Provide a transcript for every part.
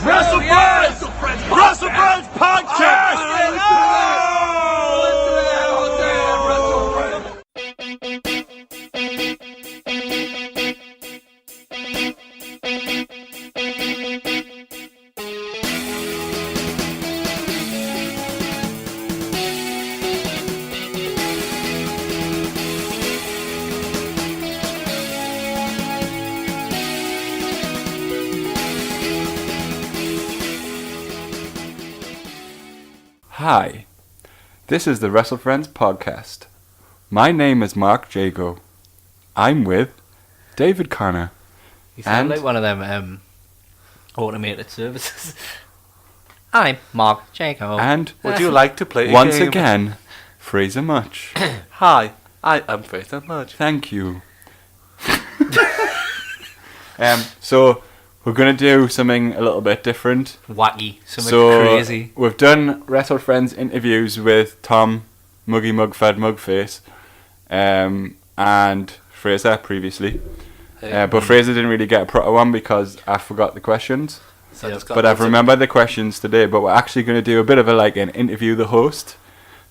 WrestleFriends Podcast! Hi, this is the WrestleFriends Podcast. My name is Mark Jago. I'm with David Connor. You sound like one of them automated services. I'm Mark Jago. And would you like to play once a game? again, Fraser Mutch. Hi, I am Fraser Mutch. Thank you. So we're going to do something a little bit different. Wacky. Something crazy. We've done WrestleFriends interviews with Tom, Muggy Mugfed Mugface, and Fraser previously. But Fraser didn't really get a proper one because I forgot the questions. But I've remembered the questions today. But we're actually going to do a bit of an interview the host.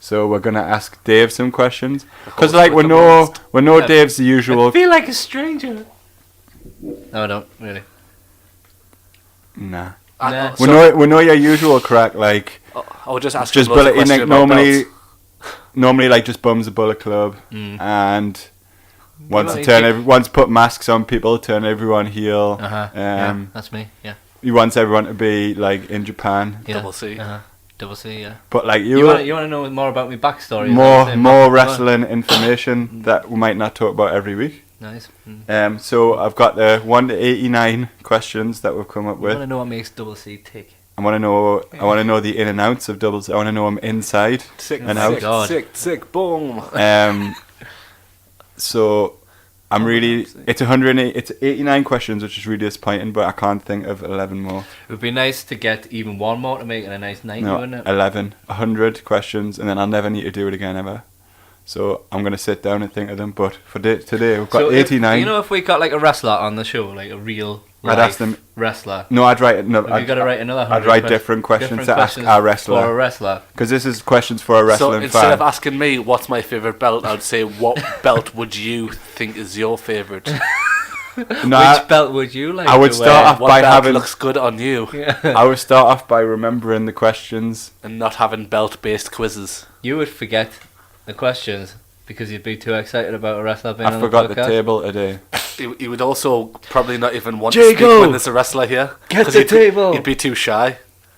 So we're going to ask Dave some questions. Because we know Dave's the usual... I feel like a stranger. No, I don't, really. Nah. Nah. We know your usual crack, I would just ask just loads of bullet, questions normally just bums a Bullet Club, and once put masks on people, turn everyone heel. Yeah, that's me. Yeah. He wants everyone to be like in Japan. Yeah. Double C. Double C. Yeah. But you want to know more about my backstory? More wrestling information that we might not talk about every week. Nice. So I've got the 1 to 89 questions that we've come up with. I want to know what makes Double C tick. I want to know the in and outs of Double C. I want to know them inside and out. Sick, boom. So I'm really. It's 89 questions, which is really disappointing. But I can't think of 11 more. It would be nice to get even one more to make it a nice 90, wouldn't it? 11, 100 questions, and then I'll never need to do it again ever. So I'm going to sit down and think of them. But for today, we've got 89. If we got a wrestler on the show, like a real I'd ask them, wrestler. No, I'd write another. Have you got to write another? I'd write different questions to ask our wrestler. For a wrestler. Because this is questions for a wrestling fan. So instead of asking me what's my favourite belt, I'd say what belt would you think is your favourite? Which belt would you like? I would start off by having looks good on you. Yeah. I would start off by remembering the questions and not having belt-based quizzes. You would forget the questions because you'd be too excited about a wrestler being on the podcast. I forgot the table today. He would also probably not even want to speak when there's a wrestler here. Get the table! He'd be too shy.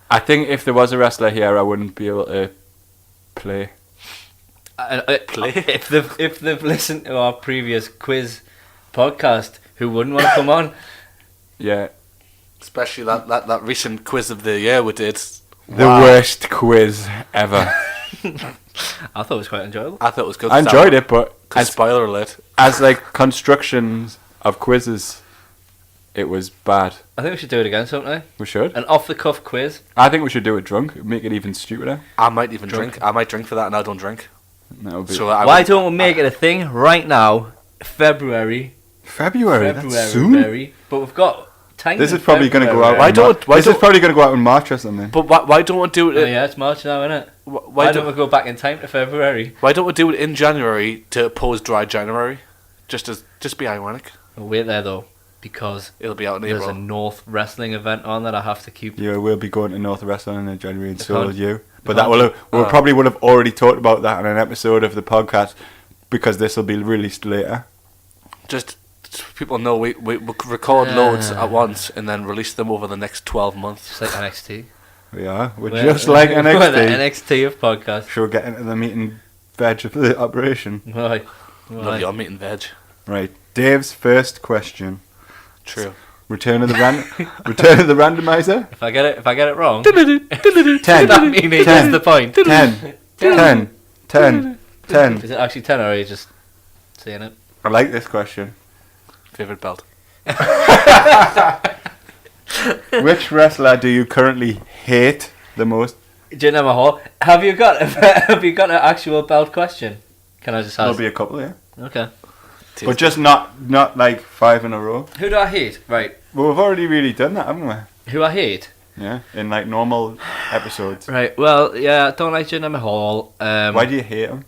I think if there was a wrestler here, I wouldn't be able to play. If they've listened to our previous quiz podcast, who wouldn't want to come on? Yeah. Especially that recent quiz of the year we did. The worst quiz ever. I thought it was quite enjoyable. I thought it was good. I enjoyed it, but spoiler alert. As constructions of quizzes, it was bad. I think we should do it again sometime. We should. An off-the-cuff quiz. I think we should do it drunk. Make it even stupider. I might even drink. I might drink for that, and I don't drink. Why don't we make it a thing right now? February. That's soon. But we've got time. This is probably going to go out. This is probably going to go out in March or something. But why don't we do it? Yeah, it's March now, isn't it? Why don't we go back in time to February? Why don't we do it in January to oppose dry January? Just be ironic. We'll wait there though, because it'll be out in April. There's a North wrestling event on that I have to keep. Yeah, we'll be going to North Wrestling in January, and so will you. But we probably would have already talked about that in an episode of the podcast because this will be released later. Just people know we record loads at once and then release them over the next 12 months. Just like NXT. We're just like NXT. We're the NXT of podcasts. Shall we get into the meat and veg of the operation? Right. Love your meat and veg. Right. Dave's first question. True. Return of the randomizer. If I get it wrong, 10. That means he gets the point. 10. Is it actually 10 or are you just saying it? I like this question. Favorite belt. Which wrestler do you currently hate the most? Jinder Mahal. Have you got an actual belt question? Can I just ask? There'll be a couple, yeah. Okay. But just not like 5 in a row. Who do I hate? Right. Well, we've already really done that, haven't we? Who I hate? Yeah, in like normal episodes. Right. Well, yeah, I don't like Jinder Mahal. Why do you hate him?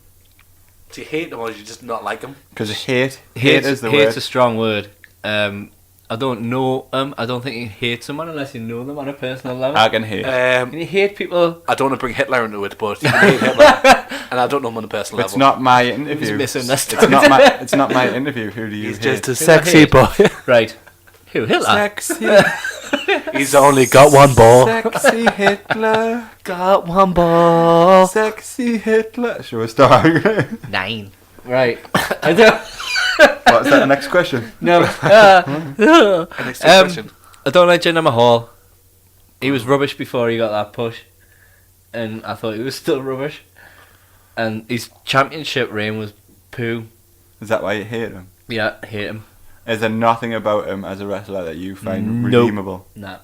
Do you hate him or do you just not like him? Because hate is the hate's word. a strong word. I don't know him. I don't think you hate someone unless you know them on a personal level. I can hate. Can you hate people? I don't want to bring Hitler into it, but you can hate Hitler, and I don't know him on a personal level. It's not my interview. Misunderstood. It's not my interview. Who do you He's hate? just a sexy boy. Right. Who? Hitler? Sexy. He's only got one ball. Sexy Hitler. Got one ball. Sexy Hitler. Should we start? 9. Right. I don't. What's that? The next question. No. Next question. I don't like Jinder Mahal. He was rubbish before he got that push, and I thought he was still rubbish. And his championship reign was poo. Is that why you hate him? Yeah, I hate him. Is there nothing about him as a wrestler that you find Nope. redeemable? Nah.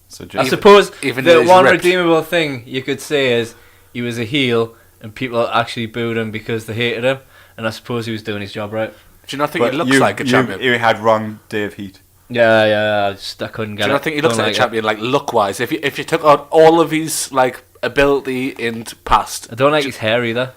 So I just suppose even the though he's one ripped. redeemable thing you could say is he was a heel and people actually booed him because they hated him, and I suppose he was doing his job right. Do you not think he looks like a champion? You had wrong Dave Heat. Yeah, I couldn't get it. Do you not think he looks Don't like a champion, like look-wise? If you took out all of his like ability in past, I don't like his hair either.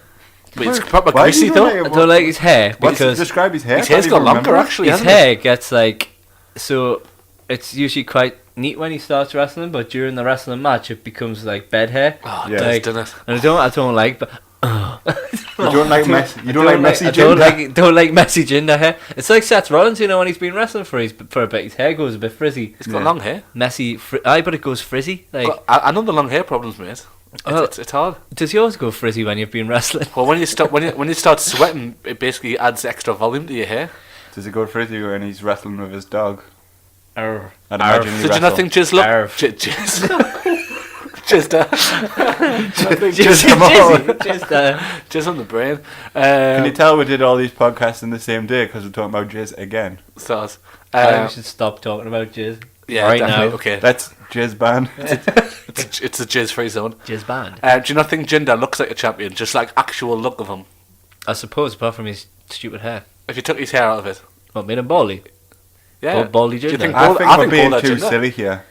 but it's proper Why do greasy you though. not like I don't like his hair What's because describe his hair? His hair's Can't got even longer remember. actually. his hasn't it? hair gets like, so it's usually quite neat when he starts wrestling, but during the wrestling match it becomes like bed hair. Oh, Yeah. yeah, Like- done it. And I don't like, but You don't like messy. You don't like messy. I don't like messy ginger hair. It's like Seth Rollins, when he's been wrestling for a bit, his hair goes a bit frizzy. He's got Yeah. long hair. Messy, but it goes frizzy. Like, I know the long hair problems, mate. Well- It's hard. does yours go frizzy when you've been wrestling? Well, when you start sweating, it basically adds extra volume to your hair. Does it go frizzy when he's wrestling with his dog? Arr. I'd imagine he Did you not think Jizz look? Arf. Jizz come on. Just, Jizz on the brain. Can you tell we did all these podcasts in the same day because we're talking about jizz again? Stars. I think we should stop talking about jizz. Yeah, right definitely. now. Okay, That's jizz ban. it's a jizz-free zone. Jizz band. Do you not think Jinder looks like a champion? Just like actual look of him. I suppose, apart from his stupid hair. If you took his hair out of it, What, made him baldy? yeah. Baldy Do you Jinder. think I Ball- think I we're think being Ball too Jinder. silly here.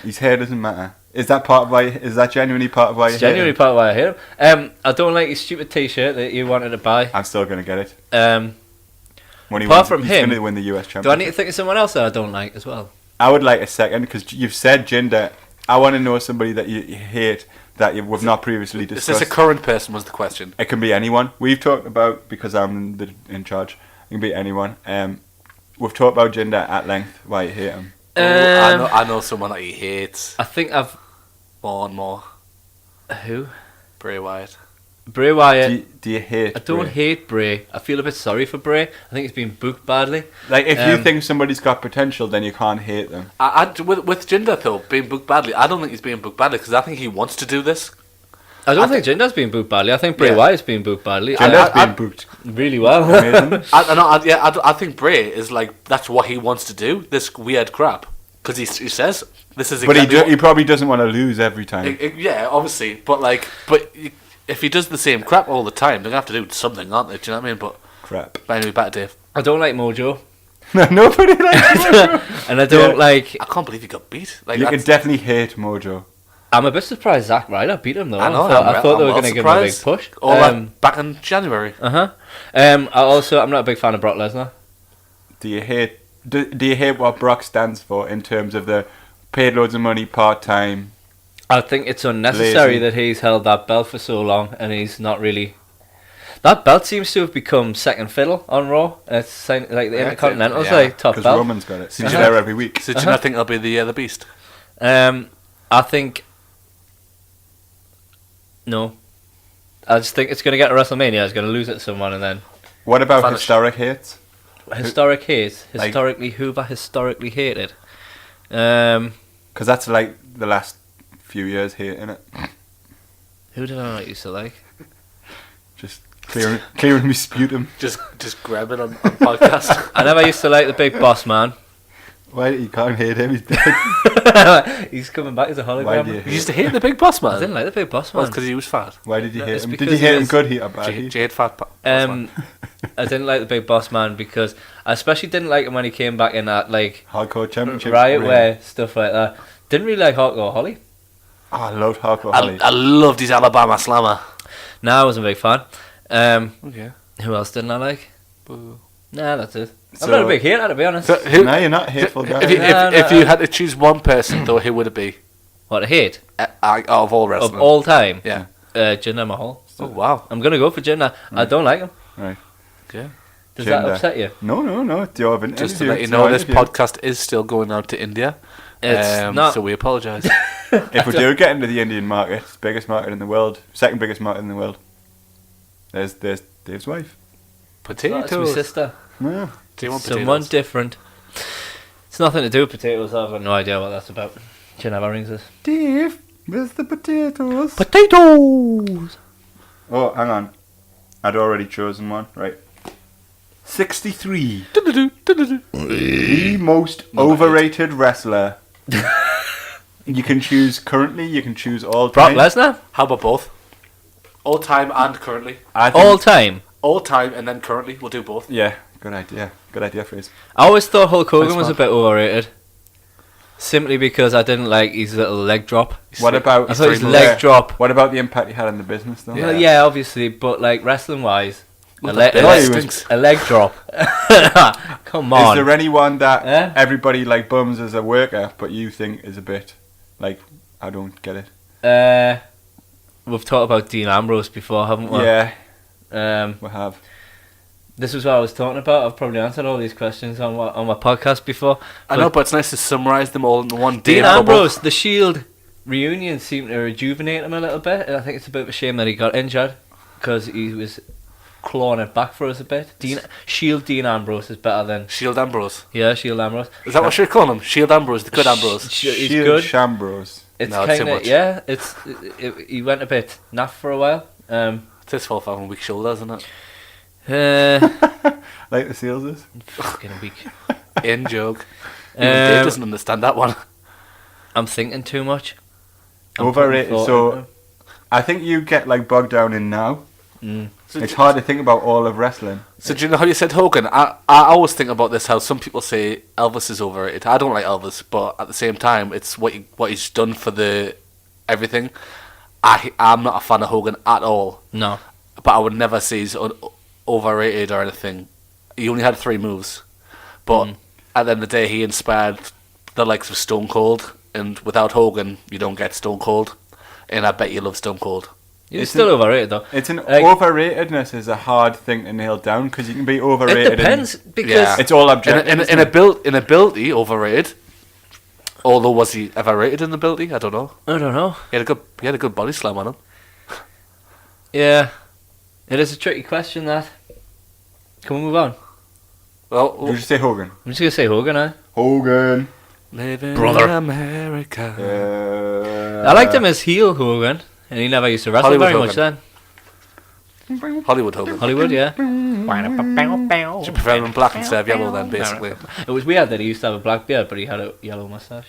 His hair doesn't matter. Is that part of why? Is that genuinely part of why? It's you hate genuinely him? part of why I hate him. I don't like his stupid T-shirt that you wanted to buy. I'm still gonna get it when he Apart wins. from he's him, gonna win the US do I championship. need to think of someone else that I don't like as well? I would like a second because you've said Jinder. I want to know somebody that you hate that we've not previously Is discussed. this a current person? Was the question? It can be anyone. We've talked about, because I'm in charge, it can be anyone. We've talked about Jinder at length, why you hate him. I know someone that he hates I think I've... more and more. Who? Bray Wyatt. Bray Wyatt. Do you hate I don't Bray? hate Bray. I feel a bit sorry for Bray. I think he's been booked badly. Like, if you Um, think somebody's got potential, then you can't hate them. With Jinder though being booked badly, I don't think he's being booked badly because I think he wants to do this. I don't think Jinder's been booked badly. I think Bray Yeah. Wyatt's been booked badly. Jinder's been booked. Really well. Amazing. I think Bray is like that's what he wants to do. This weird crap because he says this is. But Exactly he probably doesn't want to lose every time. yeah, obviously, but if he does the same crap all the time, they're gonna have to do something, aren't they? Do you know what I mean? But Crap. anyway, back to Dave. I don't like Mojo. Nobody likes Mojo. And I don't Yeah. like... I can't believe he got beat. Like You can that's- definitely hate Mojo. I'm a bit surprised Zack Ryder beat him though. I know. I thought they were well going to give him a big surprised. push. All that back in January. I'm not a big fan of Brock Lesnar. Do you hate? Do you hate what Brock stands for in terms of the paid loads of money, part time? I think it's unnecessary Lazy. that he's held that belt for so long and he's not really... That belt seems to have become second fiddle on Raw. It's like the Intercontinental's yeah, like top Because belt. Roman's got it. He's Uh-huh. there every week. So do you not think he'll be the beast? I think... No. I just think it's going to get to WrestleMania, it's going to lose it to someone and then... What about Vanish. historic hates? Historic hate. Like- Historically, who've I historically hated? Because that's like the last few years hating it. Who did I not used to like? Just clearing me sputum. Just grab it on podcast. I never used to like the Big Boss Man. Why you can't hate him? He's dead. He's coming back as a Why hologram. do you You hate? used to hate the Big Boss Man. I didn't like the Big Boss Well, Man. because he was fat. Why did you No, hate it's him? Did because you hate he him is- good heat or Do bad you heat? hate fat Boss Man? I didn't like the Big Boss Man because I especially didn't like him when he came back in that like Hardcore championship. riot reign. wear stuff like that. Didn't really like Hardcore Holly. Oh, I loved Hardcore Holly. I loved his Alabama Slammer. No, I wasn't a big fan. Okay. Who else didn't I like? Boo. Nah, that's it. I'm So- not a big hater, to be honest. So who, No, you're not a hateful guy. if you had to choose one person, though, who would it be? What, a hate? Out of all wrestling. Of all time? Yeah. Jinder Mahal. Oh, wow. I'm going to go for Jinder. I don't like him. Right. Okay. Does that Jinder. upset you? No. Do you have an Just to interview? let you It's know, an this interview. podcast is still going out to India. It's not. So we apologise. If we do get into the Indian market, it's the biggest market in the world, second biggest market in the world. There's Dave's wife. That's my Potatoes. sister. Yeah. Do you want Someone potatoes? different. It's nothing to do with potatoes. I've got no idea what that's about. Do you know what rings this? Dave, where's the potatoes? Potatoes! Oh, hang on. I'd already chosen one. Right. 63. The most overrated wrestler. You can choose currently, you can choose all Brock time. Lesnar? How about both? All time and currently. I think, All time. All time and then currently. We'll do both. Yeah, good idea. Good idea, Fraser. I always thought Hulk Hogan That's was a fine. bit overrated. Simply because I didn't like his little leg drop. What about I thought his Yeah. leg drop. What about the impact he had in the business, though? Well, yeah, obviously, but like wrestling wise, a, Well, le- the a, bell leg, stinks. a leg drop. Come Is on. there anyone that Eh? everybody like bums as a worker, but you think is a bit like I don't get it? We've talked about Dean Ambrose before, haven't we? Yeah, Um, we have. this was what I was talking about. I've probably answered all these questions on my podcast before. I know, but it's nice to summarise them all in one day. Dean of football. Ambrose, the Shield reunion seemed to rejuvenate him a little bit. And I think it's a bit of a shame that he got injured because he was clawing it back for us a bit. Shield Dean Ambrose is better than Shield Ambrose. Shield Ambrose. Is that what you're calling him? Shield Ambrose, the good Ambrose. He's Shield good. Shambros. It's No, it's too kind of much. he went a bit naff for a while. It's his fault for having weak shoulders, isn't it? Like the seals is. Fucking weak. In joke. Even Dave Um, doesn't understand that one. I'm thinking too much. Overrated. putting thought So into I think you get like bogged down in now. it. Mm. It's hard to think about all of wrestling. So do you know how you said Hogan? I always think about this, how some people say Elvis is overrated. I don't like Elvis, but at the same time, it's what he's done for the everything. I'm not a fan of Hogan at all, No. but I would never say he's overrated or anything. He only had 3 moves, but at the end of the day, he inspired the likes of Stone Cold, and without Hogan, you don't get Stone Cold, and I bet you love Stone Cold. He's It's still overrated though. It's an Like- overratedness is a hard thing to nail down because you can be overrated. It depends because Yeah. It's all objective. In ability, overrated. Although was he ever rated in ability? I don't know. I don't know. He had a good body slam on him. Yeah, it is a tricky question. That. Can we move on? Well, Did you say Hogan? I'm just gonna say Hogan. Hogan. living Brother. in America. I liked him as heel Hogan, and he never used to wrestle Hollywood very much Hogan. then. Hollywood Hogan. Hollywood, yeah. Do you prefer him in black instead of yellow then, basically? It was weird that he used to have a black beard, but he had a yellow mustache.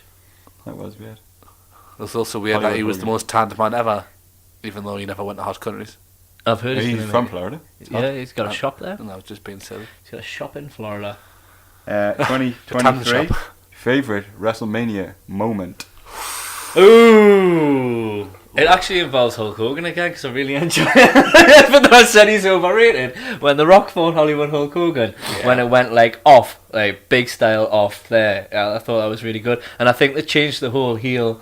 That was weird. It was also weird that he was the most tanned man ever, even though he never went to hot countries. I've heard He's gonna from make- Florida. Yeah, he's got a shop there. And I was just being silly. He's got a shop in Florida. 2023. shop. Favorite WrestleMania moment. Ooh! It actually involves Hulk Hogan again because I really enjoy it. But I said he's overrated. When The Rock fought Hollywood Hulk Hogan, when it went like off, like big style off there, I thought that was really good. And I think they changed the whole heel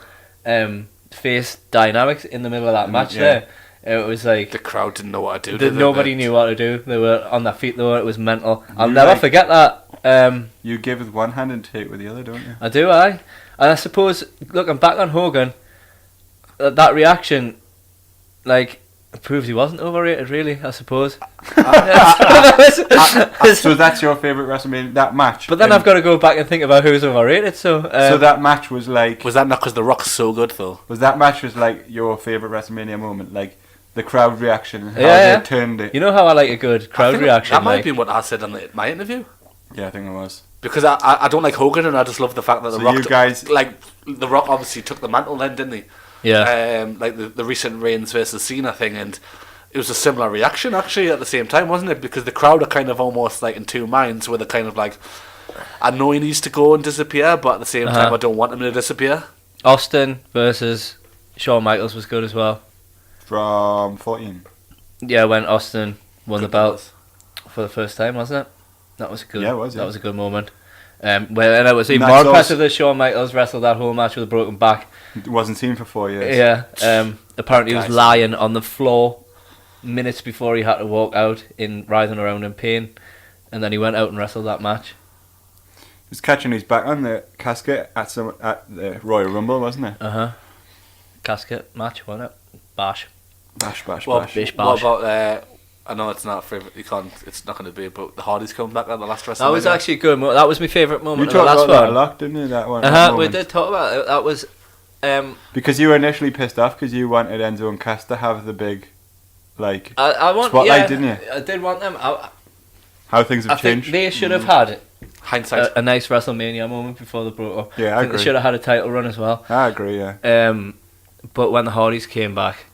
face dynamics in the middle of that match yeah. there. It was like The crowd didn't know what to do. did they? nobody knew what to do. They were on their feet though. It was mental. I'll You never like- forget that. You give with one hand and take with the other, don't you? I do, and I suppose looking back on Hogan, that reaction, like, proves he wasn't overrated. Really, I suppose. So that's your favorite WrestleMania, that match. But then And I've got to go back and think about who's overrated. So that match was like. Was that not because The Rock's so good, though? That match was like your favorite WrestleMania moment, like the crowd reaction and how Yeah. they turned it. you know how I like a good I crowd think reaction. That might like, have been what I said on my interview. Yeah, I think it was. Because I don't like Hogan, and I just love the fact that So The Rock... you guys- The Rock obviously took the mantle then, didn't he? yeah. Like the recent Reigns versus Cena thing, and it was a similar reaction actually at the same time, wasn't it? Because the crowd are kind of almost like in two minds, where they're kind of like, I know he needs to go and disappear, but at the same time I don't want him to disappear. Austin versus Shawn Michaels was good as well. From 14. Yeah, when Austin won Good the belt balls. for the first time, wasn't it? That was good. Yeah, it was, yeah. That was a good moment. Well, and it was even That's more also- impressive that Shawn Michaels wrestled that whole match with a broken back. It wasn't seen for 4 years. Yeah. Apparently he was Guys. lying on the floor minutes before he had to walk out, writhing around in pain, and then he went out and wrestled that match. He was catching his back on the casket at the Royal Rumble, wasn't it? Casket match, wasn't it? Bash. Bash, bash, Well, bash. Bish What bash. about? I know it's not favorite. You can't. It's not going to be. But the Hardys coming back at the last WrestleMania. That was actually a good. That was my favourite You moment of talked the last about that a one. lot, didn't you? That one. We that moment. did talk about it. That was. Because you were initially pissed off because you wanted Enzo and Cass to have the big, like, I want. spotlight, Yeah, didn't you? I did want them. How things I have think changed. they should have had Hindsight. a nice WrestleMania moment before they broke up. Yeah, I I think they agree. should have had a title run as well. I agree, yeah. But when the Hardys came back,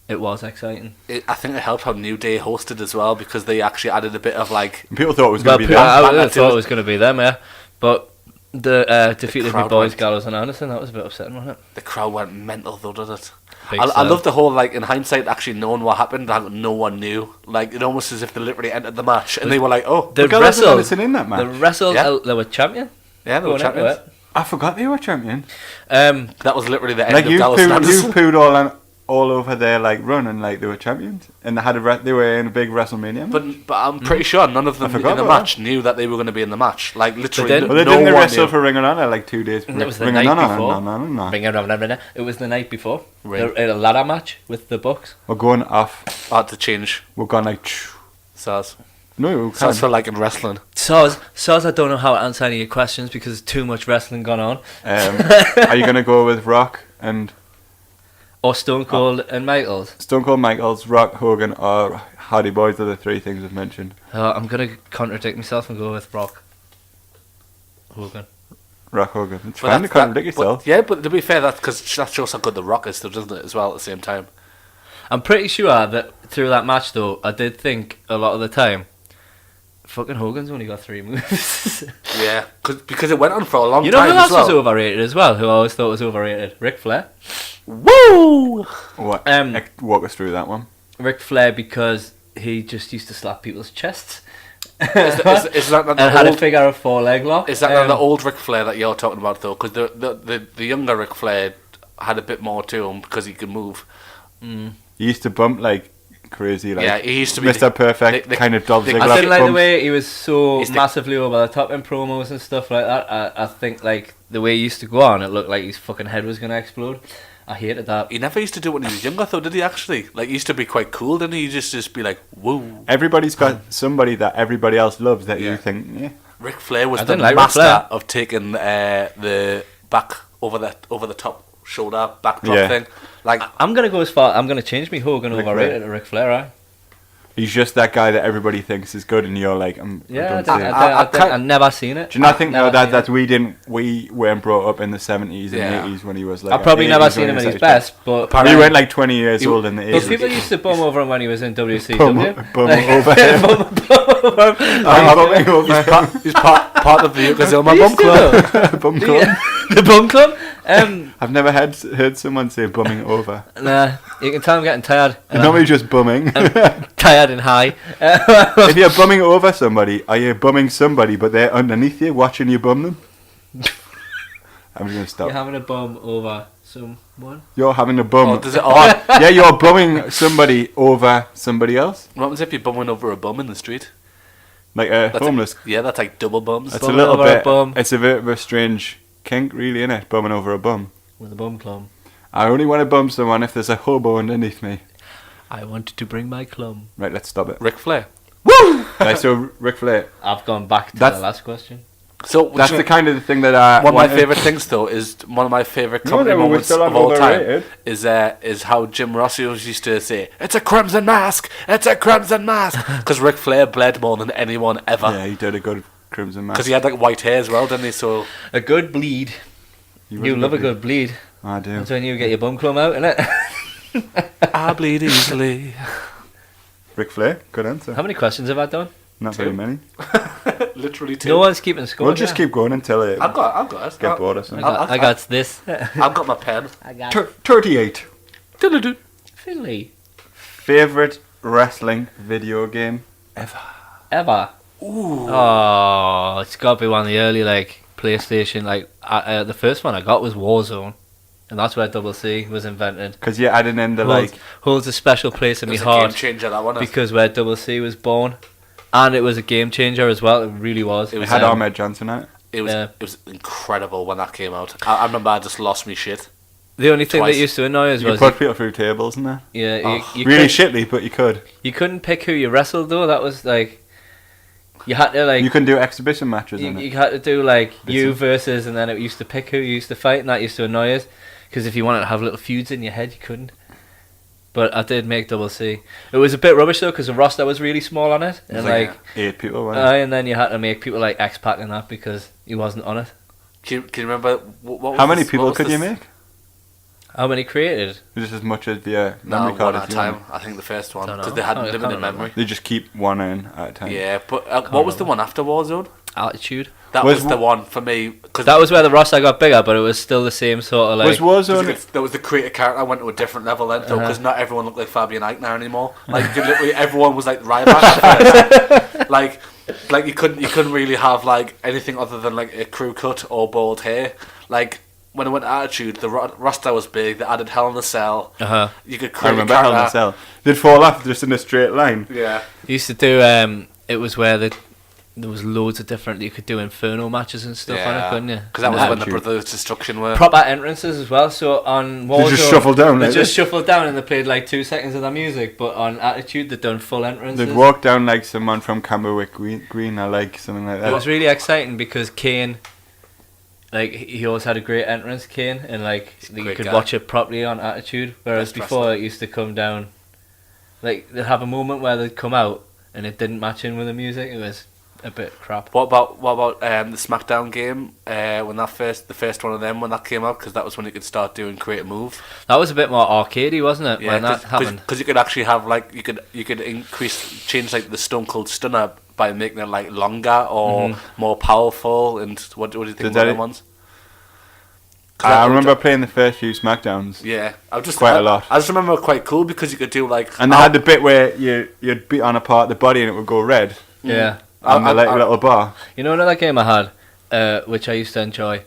it was exciting. I think it helped how New Day hosted as well because they actually added a bit of like. People thought it was Well, going to be I them. thought it was going to be them, yeah. But the defeated my crowd boys, went- Gallows and Anderson. That was a bit upsetting, wasn't it? The crowd went mental though, did it? Big I time. love the whole like in hindsight actually knowing what happened. Like, no one knew. Like it almost as if they literally entered the match and they were like, oh, The But Gallows and wrestle. Anderson in that match. The wrestle. Yeah. They were champion. yeah, they were Going into champions. it. I forgot they were champion. That was literally the end Like of you Gallows and Anderson. pooed all over their like run and like they were champions and they had they were in a big WrestleMania. match. But I'm pretty sure none of them forgot in the about match knew that they were going to be in the match. Like literally, didn't? Well, they no didn't one wrestle knew. for Ring of Honor like 2 days. It was the Ring night of Honor, before. no. Bring it. It was the night before. Ring. In a ladder match with the Bucks. We're going off. Had to change. We're going like. Saz. No, we Sounds can't. for like in wrestling. Soz, I don't know how to answer any of your questions because there's too much wrestling going on. Are you going to go with Rock and Or Stone Cold and Michaels. Stone Cold Michaels, Rock, Hogan, or Hardy Boys are the 3 things I've mentioned. I'm going to contradict myself and go with Rock. Hogan. Rock, Hogan. It's But fine to that's- contradict but- yourself. yeah, but to be fair, that's because that shows how good the Rock is, though, doesn't it? As well, at the same time. I'm pretty sure that through that match, though, I did think a lot of the time, fucking Hogan's only got 3 moves. Yeah, because it went on for a long You know time who as else well. was overrated as well? Who I always thought was overrated? Ric Flair. Woo! What? Um, Walk us through that one. Ric Flair because he just used to slap people's chests. Is that not and the had a old? figure of 4 leg lock. Is that not the old Ric Flair that you're talking about though? Because the younger Ric Flair had a bit more to him because he could move. He used to bump like crazy, like Yeah, he used to be Mr. Perfect, the- kind of Dolph the- Ziggler. I didn't like the bumps. way he was so He's the- massively over the top in promos and stuff like that. I think like the way he used to go on, it looked like his fucking head was gonna explode. I hated that. He never used to do it when he was younger though, did he actually? Like, he used to be quite cool, didn't he? He just be like, woo. Everybody's got somebody that everybody else loves that Yeah. you think, yeah. Ric Flair was I the didn't like Ric master Flair. of taking the back over the top shoulder backdrop Yeah. thing. Like, I'm gonna go as far. I'm gonna change me Hogan Ric overrated Flair. to Ric Flair. Right? He's just that guy that everybody thinks is good, and you're like, I Yeah, don't see it. I never seen it. Do you not think Never though that seen that it. we weren't brought up in the 70s and Yeah. 80s when he was like? I've probably 80s never when seen he him was at his like- best, but We went like 20 years old in the but 80s. people used to bum over him when he was in WCW. Bum over him. Bum over him. I'm bumming over him. he's part of the Yokozuna He Bum used to Club. though. Bum club. The Bum Club. I've never heard someone say bumming over. Nah, you can tell I'm getting tired. It's normally just bumming. Tired and high. If you're bumming over somebody, are you bumming somebody but they're underneath you watching you bum them? I'm just going to stop. You're having a bum over someone. You're having a bum. Oh, does it? Yeah, you're bumming somebody over somebody else. What happens if you're bumming over a bum in the street? Like a That's homeless. yeah, that's like double bums. It's a bumming little over a bit. bum. It's a bit of a strange kink, really, isn't it? Bumming over a bum. With a bum club. I only want to bum someone if there's a hobo underneath me. I wanted to bring my club. Right, let's stop it. Ric Flair. Right, so Ric Flair. I've gone back to That's- the last question. So That's the kind of thing that I. one of my wanted- favourite things though is one of my favourite No, comedy no, we're moments still on of all time overrated. is how Jim Ross used to say, "It's a crimson mask, it's a crimson mask," because Ric Flair bled more than anyone ever. Yeah, he did a good Crimson Mask. Because he had like white hair as well, didn't he? So A good bleed. He was You love a lovely. good bleed. I do. That's when you get your bum club out, innit? I bleed easily. Ric Flair, good answer. How many questions have I done? Not very many. Literally 2. No one's keeping score. We'll just keep going until it I've got it. get bored or something. I got this. I've got my pen. I got 38. Finley. Favorite wrestling video game Ever. Ooh. Oh, it's got to be one of the early PlayStation. The first one I got was Warzone, and that's where Double C was invented. Because you're adding in the holds a special place in my heart. Game changer, that one. Because where Double C was born, and it was a game changer as well. It really was. It had Ahmed Johnson in it. It was incredible when that came out. I remember I just lost me shit. The only thing that used to annoy us was you put people through tables and that. Yeah, you really shittly, but you could. You couldn't pick who you wrestled though. That was you had to You couldn't do exhibition matches. You had to do you versus, and then it used to pick who you used to fight, and that used to annoy us. Because if you wanted to have little feuds in your head, you couldn't. But I did make Double C. It was a bit rubbish though, because the roster was really small on it, and 8 people. And then you had to make people like X-Pac and that because he wasn't on it. Can you remember how many people could you make? How many created? Just as much as the memory card at a time. I think the first one because they had limited memory. They just keep one in at a time. Yeah, but what was the one after Warzone? Attitude. That was the one for me. Cause that was where the roster got bigger, but it was still the same sort of Was Warzone? That was the creative character. I went to a different level then, though, because not everyone looked like Fabian Eichner anymore. Literally everyone was like Ryback. like you couldn't really have anything other than a crew cut or bald hair. When I went to Attitude, the roster was big. They added Hell in a Cell. You could create I remember Hell in a Cell. They'd fall off just in a straight line. Yeah. Used to do. It was where there was loads of different. You could do Inferno matches and stuff on it, couldn't you? Because that was when the Brothers Destruction were proper entrances as well. So on Warzone, they just shuffled down. Shuffled down and they played 2 seconds of their music. But on Attitude, they'd done full entrances. They'd walk down like someone from Camberwick Green or something like that. It was really exciting because Kane. He always had a great entrance, Kane, and you could watch it properly on Attitude. Whereas before, it used to come down, they'd have a moment where they'd come out and it didn't match in with the music. It was a bit crap. What about the SmackDown game when the first one of them when that came out? Because that was when you could start doing creative move. That was a bit more arcadey, wasn't it? Yeah, when that happened. Because you could actually have you could change the Stone Cold Stunner by making it longer or more powerful. And what do you think about them ones? I remember playing the first few SmackDowns. Yeah, a lot. I just remember it quite cool because you could do and they had the bit where you'd beat on a part of the body and it would go red. Yeah. On the little bar. You know another game I had, which I used to enjoy,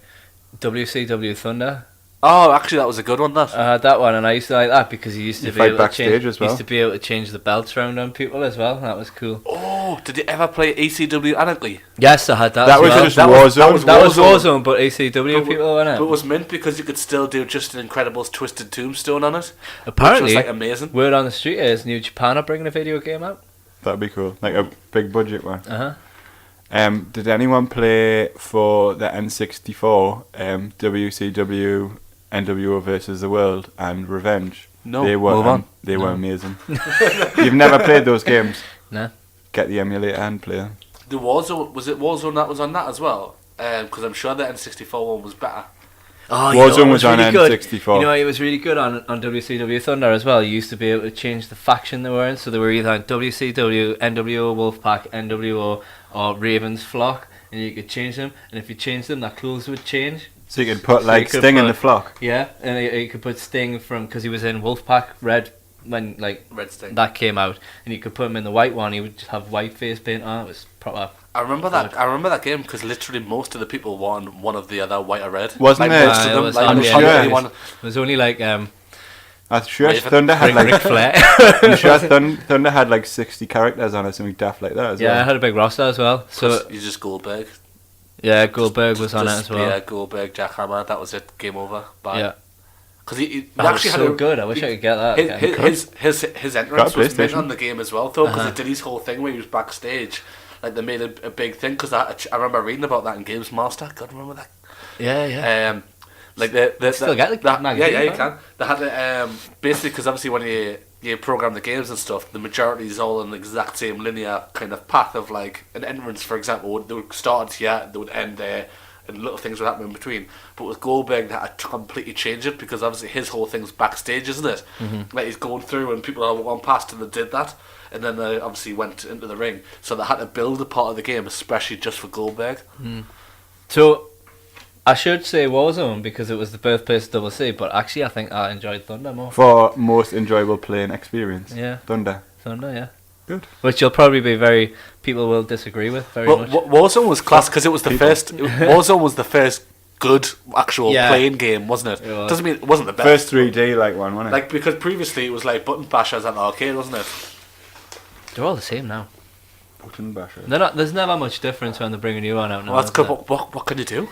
WCW Thunder. Oh, actually, that was a good one. That I had that one, and I used to like that because you used to be able to change. As well. Used to be able to change the belts around on people as well. That was cool. Oh, did you ever play ECW Anarchy? Yes, I had that. That was just Warzone. That was Warzone, but ECW people were in it. But it was mint because you could still do Justin Incredible's Twisted Tombstone on it. Apparently, which was amazing. Word on the street is New Japan are bringing a video game out. That'd be cool, like a big budget one. Did anyone play for the N64 WCW NWO versus the World and Revenge? No, they were amazing. You've never played those games? No. Get the emulator and play them. The Warzone, was it Warzone that was on that as well? Because I'm sure the N64 one was better. Oh, Warzone was on N64. You know, it was really good on WCW Thunder as well. You used to be able to change the faction they were in, so they were either on WCW, NWO, Wolfpack, NWO, or Ravens Flock, and you could change them. And if you changed them, their clothes would change. So you could put Sting in the Flock. Yeah, and you could put Sting because he was in Wolfpack Red when Red Sting that came out, and you could put him in the white one. He would just have white face paint on. It was proper. I remember that game because literally most of the people won one of the other, white or red. Wasn't it? Most of them. It was only I'm sure Thunder had Ric Flair. I'm sure Thunder had 60 characters on it, something daft like that as well. Yeah, I had a big roster as well. So you just Goldberg. Yeah, Goldberg was on it as well. Yeah, Goldberg, Jack Hammer. That was it. Game over. Bye. Yeah. Because he actually had so good. I wish I could get that. His entrance was mint on the game as well, though, because it did his whole thing where he was backstage. They made a big thing because I remember reading about that in Games Master. God, remember that? Yeah. They still get the magazine. Yeah, you can. They had basically because obviously when you program the games and stuff, the majority is all in the exact same linear kind of path of an entrance. For example, they would start here, they would end there. and little things would happen in between. But with Goldberg, they had to completely change it because obviously his whole thing's backstage, isn't it? Like he's going through and people are walking past and they did that, and then they obviously went into the ring. So they had to build a part of the game especially just for Goldberg. So I should say Warzone because it was the birthplace of Double C, but actually I think I enjoyed Thunder more. For most enjoyable playing experience. Yeah. Thunder, yeah. good. Which you'll probably be people will disagree with very much. Warzone was class because it was the first. Warzone was the first good actual playing game, wasn't it? It was. Doesn't mean it wasn't the best. First 3D one, wasn't it? Like because previously it was like button bashers at the arcade, wasn't it? They're all the same now. Button basher. There's never much difference when they're bringing you one out now. Well, that's good. What can you do?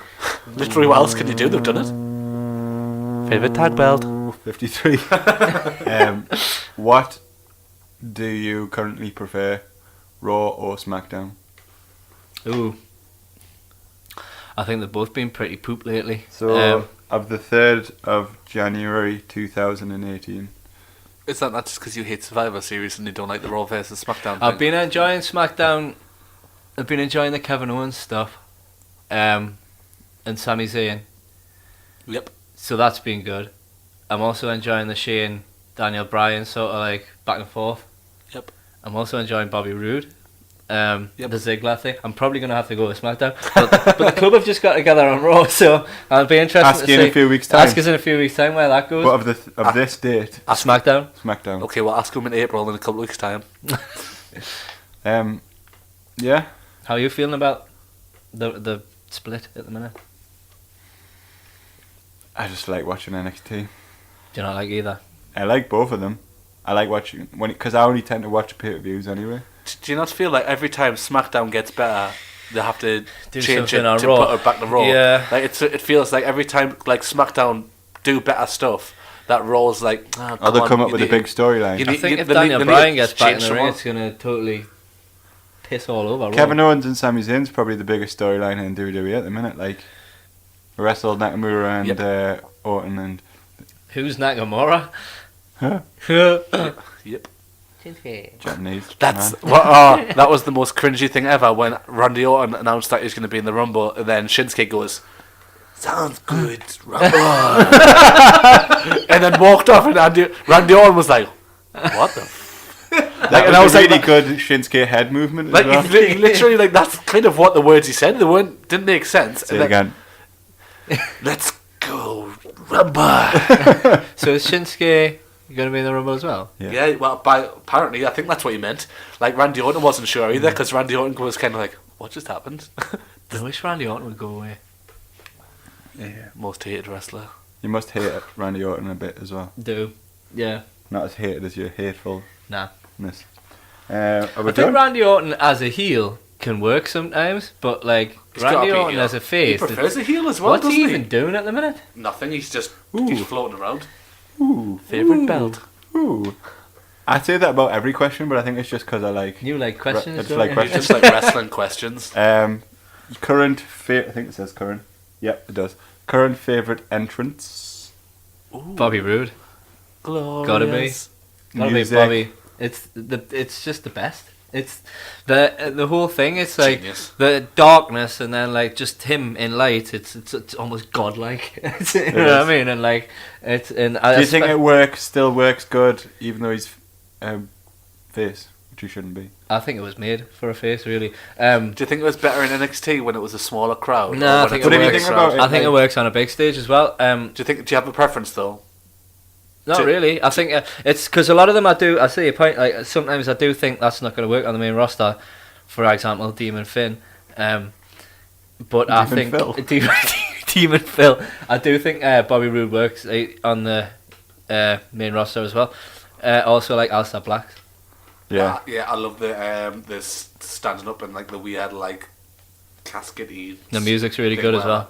Literally, what else can you do? They've done it. Favorite tag belt. 53. What do you currently prefer, Raw or SmackDown? Ooh. I think they've both been pretty poop lately. So, of the 3rd of January 2018. Is that not just because you hate Survivor Series and you don't like the Raw versus SmackDown I've thing? been enjoying SmackDown. I've been enjoying the Kevin Owens stuff. And Sami Zayn. Yep. So that's been good. I'm also enjoying the Shane, Daniel Bryan sort of like back and forth. Yep. I'm also enjoying Bobby Roode. The Yep. Ziggler thing. I'm probably going to have to go with SmackDown. But the club have just got together on Raw, so I'll be interested Ask to you see. in a few weeks' time. Ask us in a few weeks' time where that goes. But of this date, SmackDown. SmackDown. Okay, well, ask him in April in a couple of weeks' time. Yeah. How are you feeling about the split at the minute? I just like watching NXT. Do you not like either? I like both of them. I like watching because I only tend to watch pay-per-views anyway. Do you not feel like every time SmackDown gets better, they have to Do change it something on to Raw? put it back to Raw? Yeah. Like it feels like every time like SmackDown do better stuff, that Raw's like. Or they'll come up with a big storyline. You I need- think if they Daniel need Bryan to gets back in change the some ring, more. it's going to totally piss all over Raw. Kevin Owens and Sami Zayn's probably the biggest storyline in WWE at the minute. Like, wrestled Nakamura and Orton and... Who's Nakamura? Huh? Yep. Japanese. That's man. that was the most cringy thing ever when Randy Orton announced that he was going to be in the Rumble, and then Shinsuke goes, "Sounds good, Rumble," and then walked off, and Randy Orton was like, "What the?" That was a really good Shinsuke head movement. Like as well. he literally, like that's kind of what the words he said. They didn't make sense. Say it again. Let's go Rumble. So is Shinsuke going to be in the Rumble as well? Yeah. Well, apparently, I think that's what he meant. Like Randy Orton wasn't sure either because Randy Orton was kind of like, "What just happened?" I wish Randy Orton would go away. Yeah. Most hated wrestler. You must hate Randy Orton a bit as well. Do. Yeah. Not as hated as your hatefulness. Nah. Are we I done? think Randy Orton as a heel can work sometimes, but like He's gotta Randy be Orton heel. as a face, He prefers a heel as well, what's doesn't he he? even doing at the minute? Nothing. He's just Ooh. he's floating around. Ooh. Favorite belt. Ooh. I say that about every question, but I think it's just because I like... You like questions? It's don't like you? questions. Just like wrestling questions. Current I think it says current. Yep, it does. Current favourite entrance. Bobby Roode. Glorious. Gotta be Music. Bobby. It's just the best. It's the whole thing. It's like Genius. the darkness, and then like just him in light. It's almost godlike. You know what I mean? And like it's. And Do you think it still works good, even though he's face, which he shouldn't be? I think it was made for a face, really. Do you think it was better in NXT when it was a smaller crowd? No, or I think when it it's a works. bigger crowd? I think it works on a big stage as well. Do you have a preference though? Not really. I think it's because a lot of them I see your point. Like sometimes I do think that's not going to work on the main roster. For example, Demon Finn. But I think Phil. Demon Phil. I do think Bobby Roode works on the main roster as well. Also like Aleister Black. Yeah. Yeah, I love the standing up and like the weird like caskety. The music's really thing good as like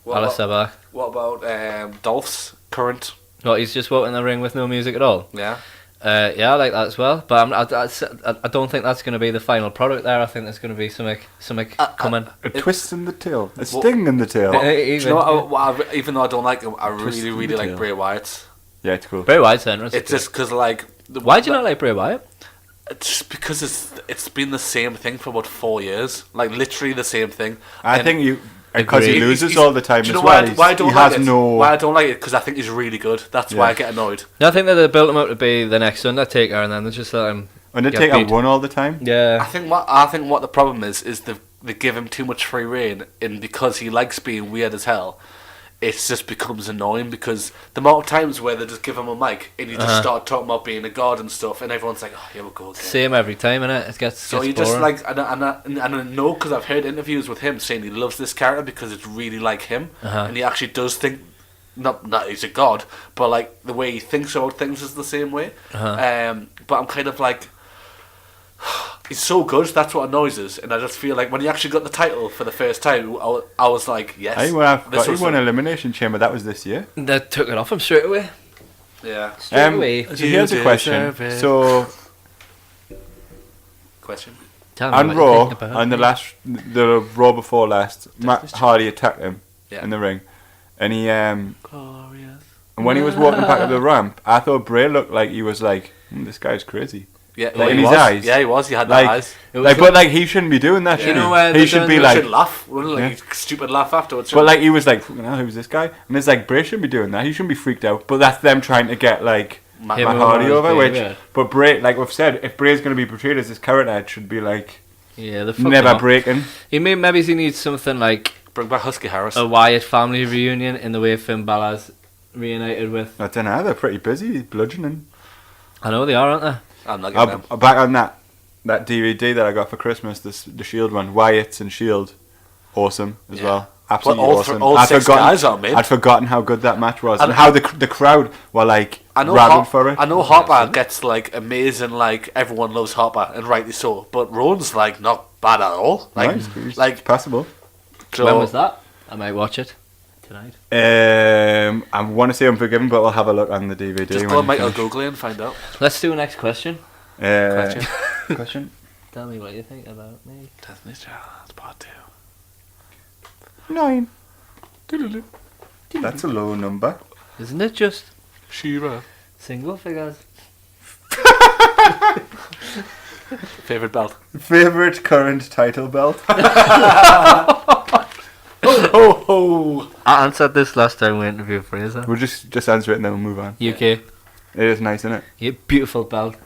well. that. Aleister Black. What about Dolph's current? What, he's just walking in the ring with no music at all? Yeah. Yeah, I like that as well. But I don't think that's going to be the final product there. I think there's going to be something coming. A twist in the tail. A sting in the tail. Do you know what, even though I don't like him, I really the like tail. Bray Wyatt. Yeah, it's cool. Bray Wyatt's entrance. It's just because like. Why do you not like Bray Wyatt? It's just because it's been the same thing for about 4 years, like literally the same thing. I And think because he loses all the time do you as know well. why I don't he like has it? no. Why I don't like it? Because I think he's really good. That's why I get annoyed. I think that they built him up to be the next Undertaker, and then they just let him. Undertaker won all the time. Yeah. I think what the problem is they give him too much free reign, and because he likes being weird as hell, it just becomes annoying because the amount of times where they just give him a mic and he just start talking about being a god and stuff, and everyone's like, oh, here we go again. Same every time, innit? It gets So gets you just boring. like, and I know because I've heard interviews with him saying he loves this character because it's really like him, and he actually does think, not he's a god, but like the way he thinks about things is the same way. But I'm kind of like, he's so good, that's what annoys us, and I just feel like when he actually got the title for the first time, I was like, yes. He won Elimination Chamber, that was this year. They took it off him straight away. Yeah. Straight away. So here's a question. So, Question? Tell me on what you Raw, think about on me. the Raw before last, Matt Hardy attacked him in the ring. And he, Glorious. and when he was walking back up the ramp, I thought Bray looked like he was like, this guy's crazy. Yeah, Like in he his was. eyes. Yeah, he was. He had Like, the eyes. but he shouldn't be doing that, should You know, he? He should be He like, should laugh. Wouldn't like stupid laugh afterwards. but like he was like, fucking hell, who's this guy? And it's like, Bray shouldn't be doing that. He shouldn't be freaked out. But that's them trying to get like Matt Him Hardy over over, as which, Bray, but Bray, like we've said, if Bray's going to be portrayed as this character, it should be like Yeah, the fuck never breaking. Maybe he needs something like Bring back Husky Harris. a Wyatt family reunion in the way Finn Balor's reunited with. I don't know, they're pretty busy bludgeoning. I know they are, aren't they? I'm not getting them. I'm back on that DVD that I got for Christmas, the Shield one, Wyatt's and Shield, awesome as well. Absolutely awesome. all six guys are made. I'd forgotten how good that match was, And and how the crowd were like rabid for it. I know Harper gets like amazing, like everyone loves Harper, and rightly so. But Rowan's like not bad at all. Like, Nice, like it's passable. so, When was that? I might watch it tonight. I want to say Unforgiven, but I'll have a look on the DVD. Just when go on you Michael finish. Google and find out. Let's do a next question. Question? Tell me what you think about me. Destiny's Child Part 2. 9. That's a low number. Isn't it just Shira. single figures? Favorite belt. Favorite current title belt? Oh. I answered this last time we interviewed Fraser. We'll just answer it and then we'll move on. UK. It is nice, isn't it? Yeah, beautiful belt.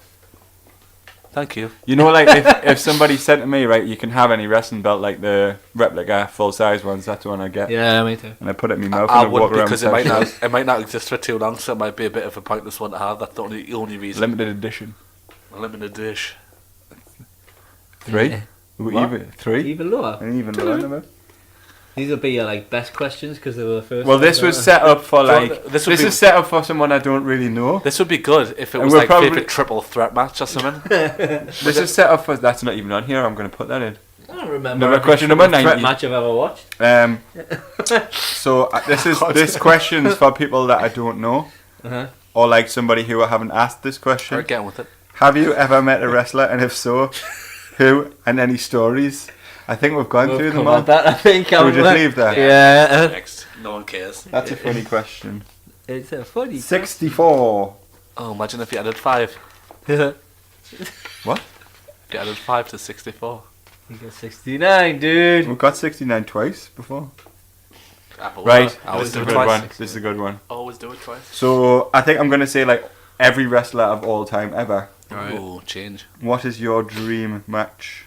Thank you. You know, like if somebody said to me, right, you can have any wrestling belt, like the replica full size ones, that's the one I get. Yeah, me too. And I put it in my mouth I and I walk wouldn't around because with it might not exist for too long, so it might be a bit of a pointless one to have. That's the only reason. limited edition. A limited dish. 3? Yeah. Even 3? Even lower. And even lower number. These will be your like best questions because they were the first. Well, this was set up for like This this would be- is set up for someone I don't really know. This would be good if it And was we're like probably- favorite triple threat match or something. This is set up for that's not even on here. I'm going to put that in. I don't remember. Number every question number triple threat 90. match I've ever watched. So this question's for people that I don't know, or like somebody who I haven't asked this question. Or get with it. Have you ever met a wrestler, and if so, who, and any stories? I think we've gone through them all. That I think. Should we just leave that? Yeah. Next. No one cares. That's a funny question. It's a funny. 64. Oh, imagine if you added 5. What? If you added 5 to 64. You got 69, dude. We've got 69 twice before. Apple. Right, Always this is do a it good twice. one. This is a good one. Always do it twice. So I think I'm going to say like every wrestler of all time ever. Oh, change. What is your dream match?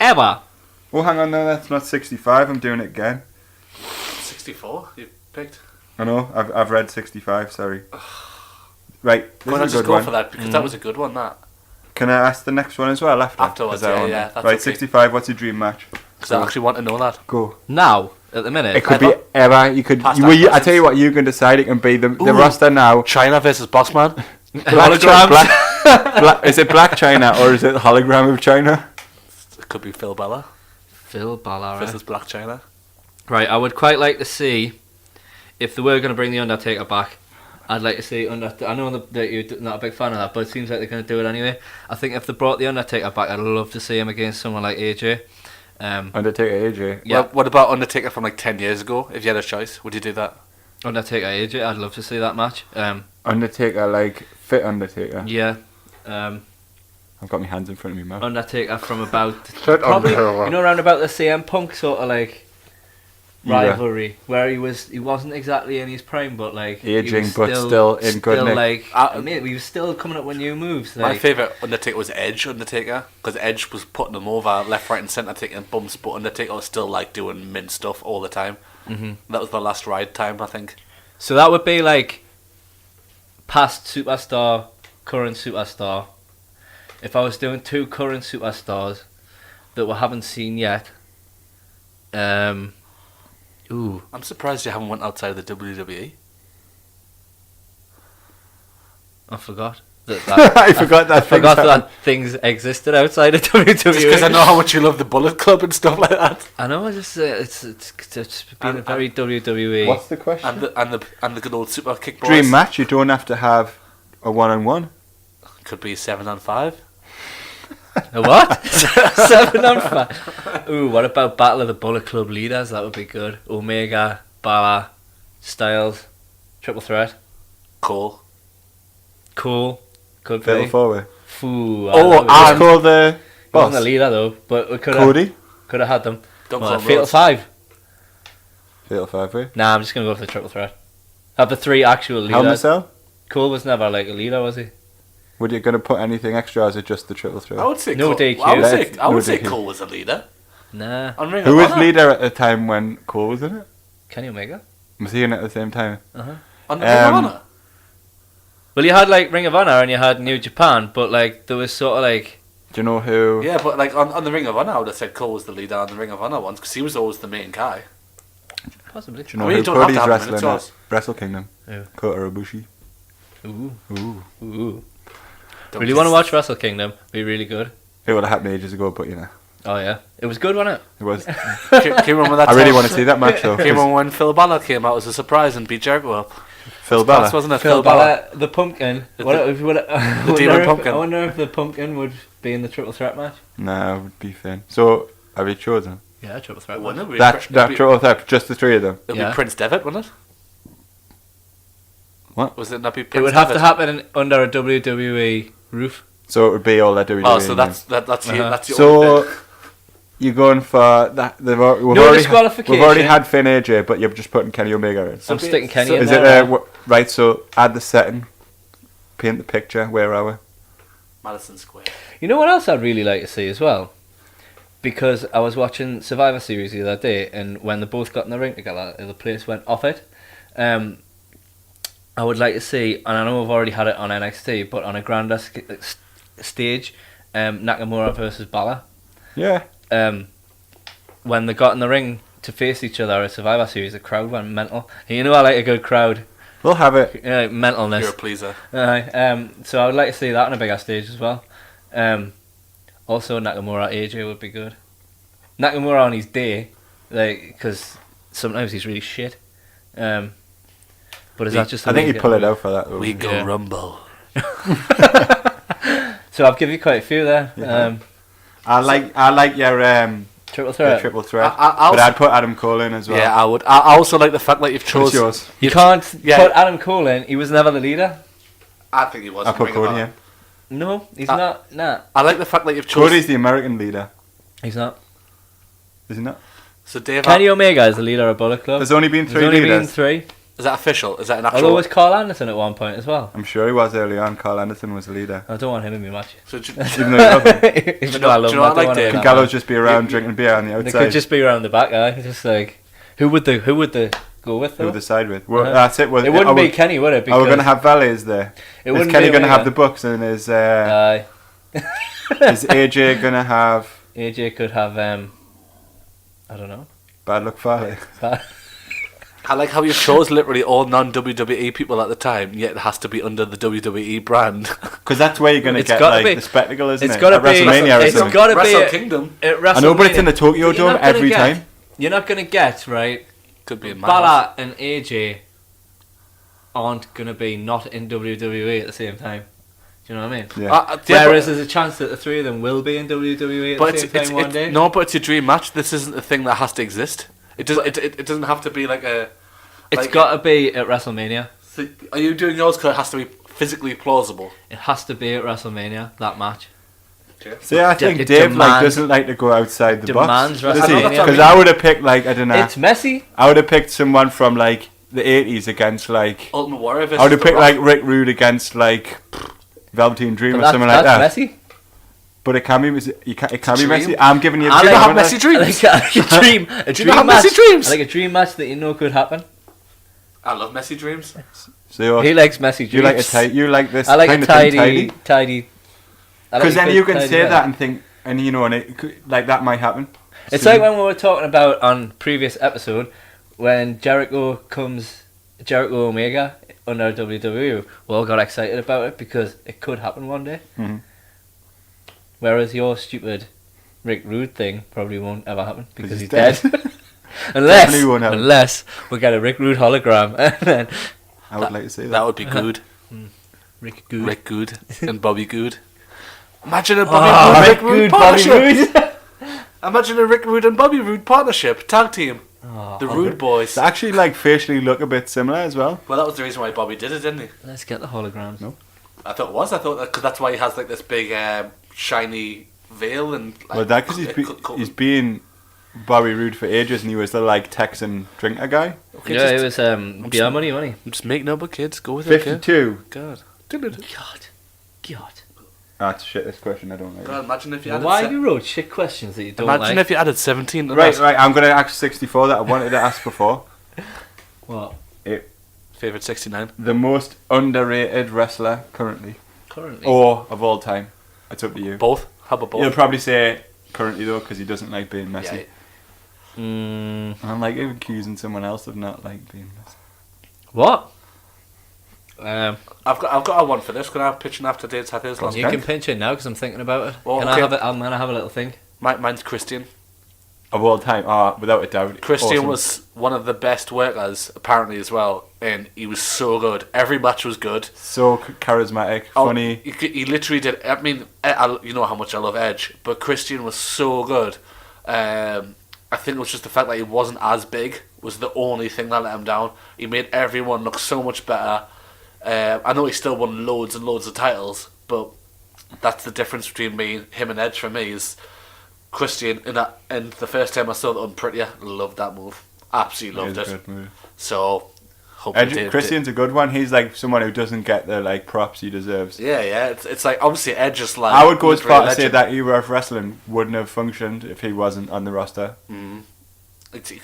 Ever. Oh, hang on, no, that's not 65. I'm doing it again. 64 you picked? I know, I've read 65, sorry. Right, Why not this is a just good go one. for that? Because that was a good one, that. Can I ask the next one as well after? Afterwards, 'Cause I yeah, want yeah, that. that's Right, okay. 65, what's your dream match? Because I actually want to know that. Go. Now, at the minute. It could be ever, you could, Past I that tell you what, you can decide, it can be the Ooh. roster now. China versus Bossman. Is it Black China or is it the hologram of China? It could be Phil Bella Phil Balor. versus Black China. Right, I would quite like to see if they were going to bring the Undertaker back. I'd like to see Undertaker. I know that you're not a big fan of that, but it seems like they're going to do it anyway. I think if they brought the Undertaker back, I'd love to see him against someone like AJ. Undertaker AJ. Yeah. What about Undertaker from like 10 years ago? If you had a choice, would you do that? Undertaker AJ, I'd love to see that match. Undertaker, like fit Undertaker. Yeah. I've got my hands in front of me mouth. Undertaker from about Fit probably Undertaker. around about the CM Punk sort of like rivalry where he wasn't exactly in his prime, but like aging, he was but still in good nick. Like he was still coming up with new moves. Like, my favourite Undertaker was Undertaker, because Edge was putting him over left, right, and centre, taking bumps, but Undertaker was still like doing mint stuff all the time. Mm-hmm. That was the last ride time, I think. So that would be like past superstar, current superstar. If I was doing two current superstars that we haven't seen yet, I'm surprised you haven't went outside of the WWE. I forgot. I forgot that things existed outside of WWE. Just because I know how much you love the Bullet Club and stuff like that. I know. It's been a very WWE. What's the question? And the good old super kick boys. Dream match. You don't have to have a 1-on-1. Could be 7-on-5. A what? 7-on-5. Ooh, what about Battle of the Bullet Club leaders? That would be good. Omega, Balor, Styles, triple threat. Cool. Could Fatal be. four-way. And called the boss. Wasn't the leader though, but we could Cody. Could have had them. Fatal Fatal 5. Fatal 5-way. Nah, I'm just gonna go for the triple threat. Have the 3 actual leaders. Hell in a Cell? Cole was never like a leader, was he? Would you gonna put anything extra, or is it just the triple threat? I would say No Cole. DQ. I would say DQ. Cole was a leader. Nah. On Ring Who of was Honor. leader at the time when Cole was in it? Kenny Omega. Was he in it at the same time? On Ring of Honor. Well, you had like Ring of Honor and you had New Japan, but like there was sort of like. Do you know who? Yeah, but like on the Ring of Honor, I would have said Cole was the leader on the Ring of Honor ones, because he was always the main guy. Possibly. Do you know I mean, who you don't have Cody's to have him, wrestling it's at yours. Wrestle Kingdom? Who? Kota Ibushi. Ooh. Don't Really want to watch Wrestle Kingdom? Be really good. It would have happened ages ago, but you know, Oh yeah, it was good, wasn't it? it was. Came on with that I really want to see that match though. Came on when Phil Balor came out as a surprise and beat Jericho up. Phil Class, Balor. wasn't it? Phil Balor, the pumpkin. The Demon Pumpkin. I wonder if the pumpkin would be in the triple threat match. Nah, it would be thin. So, have you chosen? Yeah, triple threat. Wouldn't it? That triple threat, just the 3 of them. It'll Yeah. be Prince Devitt, wouldn't it? What? Was it not be Prince It would have to Devitt? happen under a WWE roof. So it would be all that WWE. Oh, so then. that's your only So bit. you're going for that? We've No already disqualification. We've already had Finn AJ, but you're just putting Kenny Omega in. I'm sticking Kenny so in Is there. it right? So add the setting, paint the picture. Where are we? Madison Square. You know what else I'd really like to see as well? Because I was watching Survivor Series the other day, and when they both got in the ring together, the place went off it. I would like to see, and I know we've already had it on NXT, but on a grander stage, Nakamura versus Balor. Yeah. When they got in the ring to face each other at Survivor Series, the crowd went mental. You know I like a good crowd. We'll have it. Like mentalness. You're a pleaser. So I would like to see that on a bigger stage as well. Also, Nakamura AJ would be good. Nakamura on his day, because sometimes he's really shit. But is that just? I think he'd pull it out for that. Though. We go Yeah. Rumble. So I've given you quite a few there. Yeah. I like your Triple threat. triple threat. I'll But I'd put Adam Cole in as well. Yeah, I would. I also like the fact that you've What's chosen. yours? You can't yeah. put Adam Cole in. He was never the leader. I think he was. I in put Ring of Cody Honor. in. No, he's not. Nah, I like the fact that you've chosen. Cody's the American leader. he's not. Is he not? So Dave, Kenny Omega is the leader of Bullet Club. There's only been 3 There's only been leaders. 3. is that official? Is that an actual? Although was Carl Anderson at one point as well. I'm sure he was early on. Carl Anderson was the leader. I don't want him in my match. So do, Even though he love him. Even though I love do him, you know I what I don't like, want him Dave? in Can that Gallows match. just be around drinking beer on the They outside? could just be around the back, guy. Just like who would they go with Who though? the side with? Well, Uh-huh. that's it. Well, It wouldn't be Kenny, would it? Are we going to have valets there? It Is wouldn't Kenny be going to have the Omega. books and is Aye. AJ going to have AJ could have I don't know. Bad Luck Fale? I like how you chose literally all non-WWE people at the time, yet it has to be under the WWE brand. Because that's where you're going to It's get gotta like be- the spectacle, isn't it's it? gotta At be- WrestleMania or it's something. gotta be Wrestle a- Kingdom I know, but it's in the Tokyo But you're Dome not gonna every get- time. You're not going to get, right, could be in my house. Balor and AJ aren't going to be not in WWE at the same time. Do you know what I mean? Yeah. Whereas there's a chance that the 3 of them will be in WWE at But the same time one day. no, but it's a dream match. This isn't a thing that has to exist. It doesn't. It doesn't have to be like a. It's like got to be at WrestleMania. So are you doing yours because it has to be physically plausible? It has to be at WrestleMania, that match. See, I think it Dave demands- doesn't like to go outside the box. demands WrestleMania. Because I would have picked I don't know. It's messy. I would have picked someone from the 80s against Ultimate Warrior versus I would have picked The Rock. Rick Rude against Velveteen Dream But or something like that. That's messy. But it can be it can be Dream. messy. I'm giving you a I dream. like haven't I? messy dreams. Like a dream. A Do you know dream how match. messy dreams? Like a dream match that you know could happen. I love messy dreams. So He likes messy you dreams. you like this I like kind a of thing tidy. Because then you can say that. that and think, and and it could, that might happen. It's soon. like when we were talking about on previous episode when Jericho Omega under WWE, we all got excited about it because it could happen one day. Mhm. Whereas your stupid Rick Rude thing probably won't ever happen because he's he's dead. Definitely won't happen. unless we get a Rick Rude hologram and then I would like to say that. That would be good. Rick Good. Rick Good and Bobby Good. Imagine a Rick Rick Rude Good, Bobby partnership. Roode. Imagine a Rick Rude and Bobby Roode partnership, tag team. The Rude Boys. They actually facially look a bit similar as well. Well, that was the reason why Bobby did it, didn't he? Let's get the holograms. No. I thought it was. I thought because that's why he has this big shiny veil and. Well, that because he's been Bobby Roode for ages, and he was the Texan drinker guy. Okay, Yeah, it just, was beer money. I'm just making up, kids. Go with it. Okay? 52. God. God. That's shit. This question I don't like. God, imagine if you added. Why you wrote shit questions that you don't Imagine like? if you added 17. to Right. that. I'm gonna ask 64 that I wanted to ask before. What? Favorite 69. The most underrated wrestler currently, Currently. or of all time. It's up to you. Both. How about both? You'll probably say currently though, because he doesn't like being messy. Yeah. I'm accusing someone else of not being messy. What? I've got a one for this. Can I pitch an after dates at his last? You can pinch it now because I'm thinking about it. Well, Can okay. I have it? I'm gonna have a little think. Mine's Christian. Of all time, without a doubt. Christian awesome. was one of the best workers apparently as well, and he was so good. Every match was good. so charismatic, funny. He literally did. I mean, you know how much I love Edge, but Christian was so good. I think it was just the fact that he wasn't as big was the only thing that let him down. He made everyone look so much better. I know he still won loads and loads of titles, but that's the difference between him and Edge for me is Christian. And the first time I saw the Unprettier, loved that move. Absolutely loved It is a it. good move. So, hope Christian's a good one. He's someone who doesn't get the props he deserves. Yeah. It's obviously Edge is I would go as far to say legend. that era of wrestling wouldn't have functioned if he wasn't on the roster.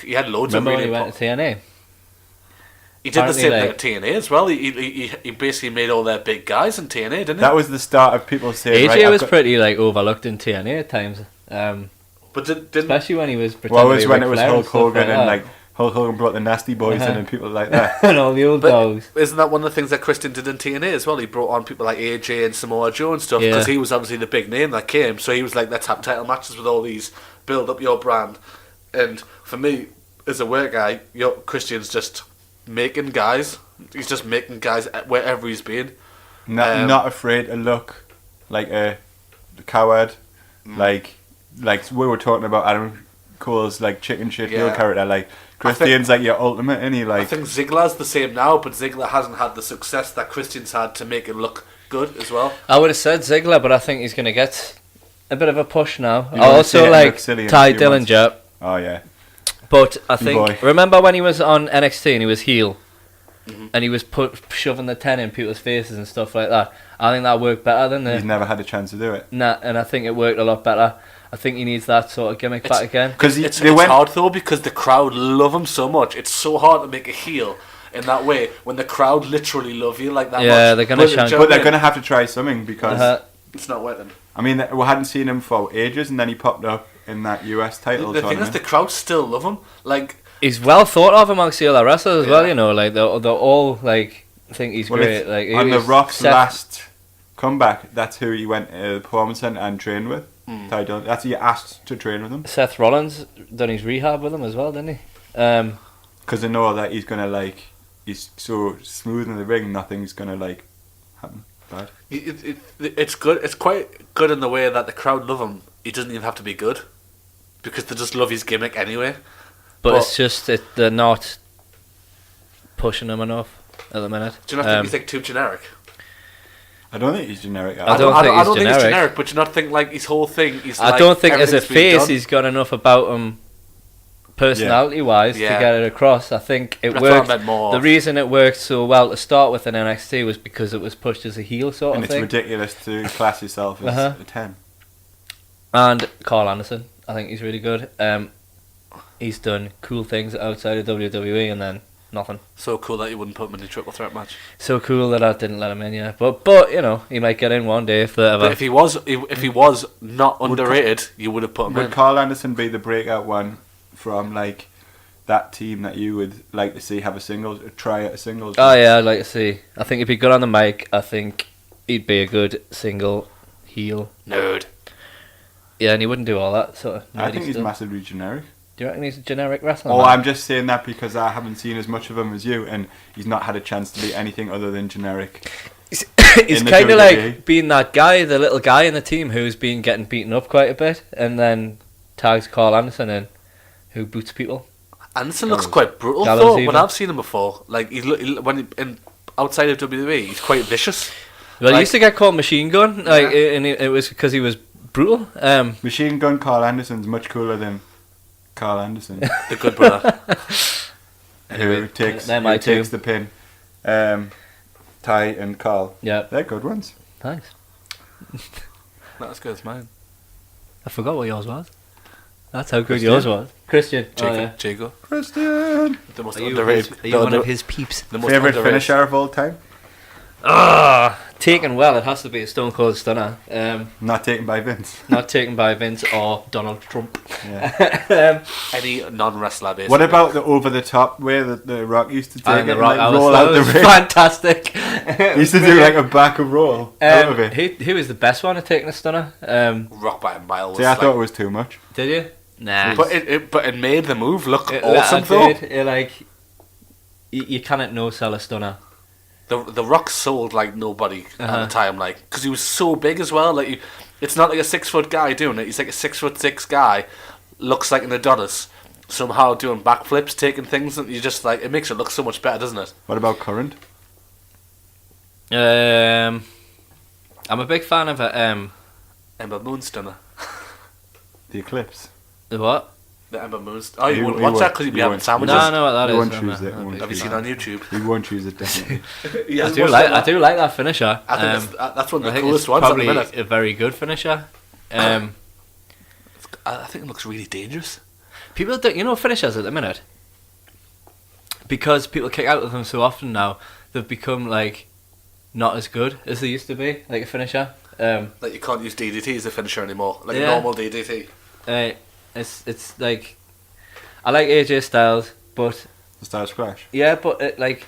He had loads Remember of when really. he went to TNA? He did the apparently, same thing at TNA as well. He basically made all their big guys in TNA, didn't he? That was the start of people saying. AJ right, was pretty overlooked in TNA at times. But didn't Especially when he was pretending Well, it to was be when Ric it was Flair Hulk stuff Hogan like and that. Hulk Hogan brought the Nasty Boys in and people like that. and all the old dogs. isn't that one of the things that Christian did in TNA as well? He brought on people like AJ and Samoa Joe and stuff because he was obviously the big name that came. So he was like, let's have title matches with all these, build up your brand. And for me, as a work guy, Christian's just making guys. He's just making guys wherever he's been. Not afraid to look like a coward. Like we were talking about Adam Cole's chicken shit heel character. Christian's your ultimate, isn't he? I think Ziggler's the same now, but Ziggler hasn't had the success that Christian's had to make it look good as well. I would have said Ziggler, but I think he's going to get a bit of a push now. You I wanna also say it like looks silly in a Ty few months. Dillinger, Oh yeah. but I Good boy. think remember when he was on NXT and he was heel, and he was shoving the 10 in people's faces and stuff like that. I think that worked better than He's the never had a chance to do it. and I think it worked a lot better. I think he needs that sort of gimmick back again. Because It's hard though because the crowd love him so much. It's so hard to make a heel in that way when the crowd literally love you like that much. Yeah, they're gonna But, chant. but they're going to have to try something because It's not working. I mean we hadn't seen him for ages, and then he popped up in that US title The thing is, tournament. the crowd still love him. He's well thought of amongst the other wrestlers as well. Yeah. You know, they're all think he's Well, great. it's Like on the Rock's Seth- last comeback, that's who he went to the performance centre and trained with. Ty Dillon. That's who he asked to train with him Seth Rollins done his rehab with him as well, didn't he? because they know that he's gonna he's so smooth in the ring, nothing's gonna happen bad. It's good. It's quite good in the way that the crowd love him. He doesn't even have to be good because they just love his gimmick anyway. But it's just they're not pushing him enough at the minute. Do you not think he's too generic? I don't think he's generic. I don't think he's generic. But you not think like his whole thing. I don't think as a face he's got enough about him, personality-wise, to get it across. I think it worked. The reason it worked so well to start with in NXT was because it was pushed as a heel sort of thing. And it's ridiculous to class yourself as a 10. And Carl Anderson, I think he's really good. He's done cool things outside of WWE and then nothing. So cool that you wouldn't put him in a triple threat match. So cool that I didn't let him in, yeah. But you know, he might get in one day if they ever. But if he was not underrated, you would have put him in. Would Carl Anderson be the breakout one from like that team that you would like to see have a try at a singles? Oh yeah, I'd like to see. I think he'd be good on the mic. I think he'd be a good single heel nerd. Yeah, and he wouldn't do all that sort of. I think he's massively generic. Do you reckon he's a generic wrestler? Oh, I'm just saying that because I haven't seen as much of him as you, and he's not had a chance to be anything other than generic. He's kind of like being that guy, the little guy in the team who's been getting beaten up quite a bit, and then tags Carl Anderson in, who boots people. Anderson looks quite brutal though. When I've seen him before, like outside of WWE, he's quite vicious. Well, he used to get called Machine Gun, and it was because he was brutal. Machine Gun Carl Anderson's much cooler than Carl Anderson, the good brother, who takes the pin. Ty and Carl. Yeah, they're good ones. Thanks. Not as good as mine. I forgot what yours was. That's how good yours was. Christian. Jago. Christian. The most underrated. Are you one of his peeps? The most favorite finisher of all time? Taken well, it has to be a Stone Cold Stunner. Not taken by Vince. Not taken by Vince or Donald Trump. Yeah. Any non-wrestler basically. What about the over-the-top way that the Rock used to take it and like roll out the ring? Fantastic. He used to do like a back and roll out of it. Who was the best one at taking a stunner? Rock by a mile. See, I thought it was too much. Did you? Nah. But it made the move look awesome though. You cannot no-sell a stunner. The Rock sold like nobody at the time, like because he was so big as well. Like it's not like a 6 foot guy doing it. He's like a 6'6" guy, looks like an Adonis, somehow doing backflips, taking things, and you just like it makes it look so much better, doesn't it? What about current? I'm a big fan of Ember Moon Stunner. The Eclipse. The what? The Ember Moon. Oh, you wouldn't watch that because you'd be having sandwiches. No, I know what that is. Won't choose it. Have you seen it on YouTube? We won't choose it definitely. I do like that finisher. I think that's one of the coolest ones probably at the minute. A very good finisher. I think it looks really dangerous. People don't, finishers at the minute, because people kick out of them so often now, they've become like not as good as they used to be, like a finisher. Like you can't use DDT as a finisher anymore, like a normal DDT. It's like I like AJ Styles, but the Styles Clash. Yeah, but I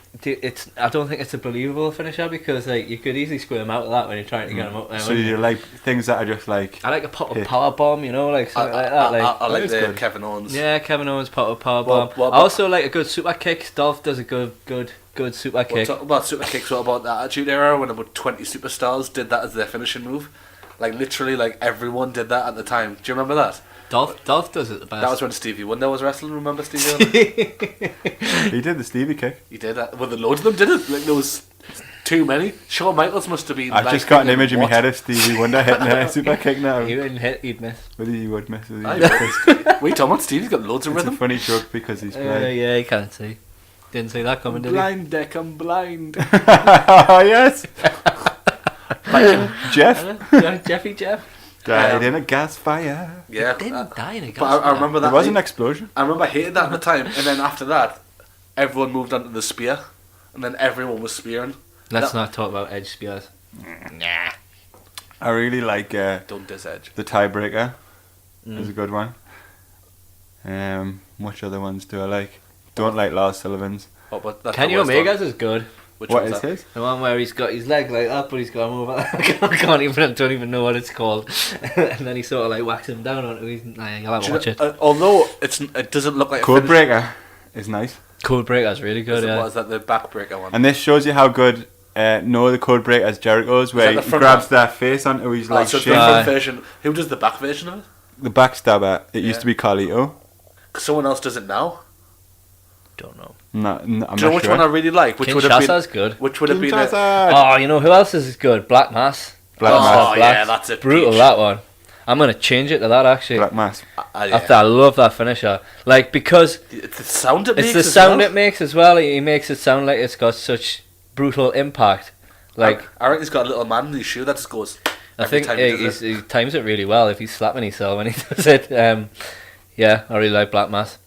don't think it's a believable finisher because like you could easily square him out of that when you're trying to get him up there. So you like things that are just like I like a power bomb, like something like that. I like the Kevin Owens. Yeah, Kevin Owens power bomb. I also like a good super kick. Dolph does a good super kick. Talk about super kicks. What about the Attitude Era when about 20 superstars did that as their finishing move? Like literally, like everyone did that at the time. Do you remember that? Dolph does it the best. That was when Stevie Wonder was wrestling. Remember Stevie Wonder? He did the Stevie kick. He did that. Well, the loads of them did it. Like there was too many. Shawn Michaels must have been. I've just got an image in my head of Stevie Wonder hitting a super kick now. He wouldn't hit, he'd miss. But he would miss. Wait, Tom, on Stevie's got loads of rhythm. It's a funny joke because he's blind. Yeah, he can't see. Didn't see that coming, did he? Blind Deck, I'm blind. Yes. Jeff. Died in a gas fire. Yeah. He didn't die in a gas fire. I remember that. There was an explosion. I remember I hated that at the time, and then after that, everyone moved on to the spear, and then everyone was spearing. Let's not talk about Edge spears. Nah. I really like Don't diss Edge. The Tiebreaker is a good one. Which other ones do I like? Don't like Lars Sullivan's. Kenny Omega's is good. What is his? The one where he's got his leg like that, but he's got him over. I don't even know what it's called. And then he sort of like whacks him down onto his. You'll have to watch it. Although it doesn't look like Codebreaker is nice. Codebreaker's really good. Is that the backbreaker one? And this shows you how good. The Codebreaker is Jericho's, where he grabs their face onto his like so front version. Who does the back version of it? The backstabber. It used to be Carlito. Someone else does it now. Don't know. No, I'm Do you not know which sure. one I really like? Which would have Kinshasa's been good. Which would have been Oh, you know who else is good? Black Mass. Black Oh, Mass. yeah, that's a brutal. peach. That one. I'm gonna change it to that actually. Black Mass. I love that finisher. Like because It's the sound it makes. it's the as sound well. it makes as well. He makes it sound like it's got such brutal impact. Like I reckon he's got a little man in his shoe that just goes. I every think time he does it. he times it really well if he's slapping himself when he does it. Yeah, I really like Black Mass.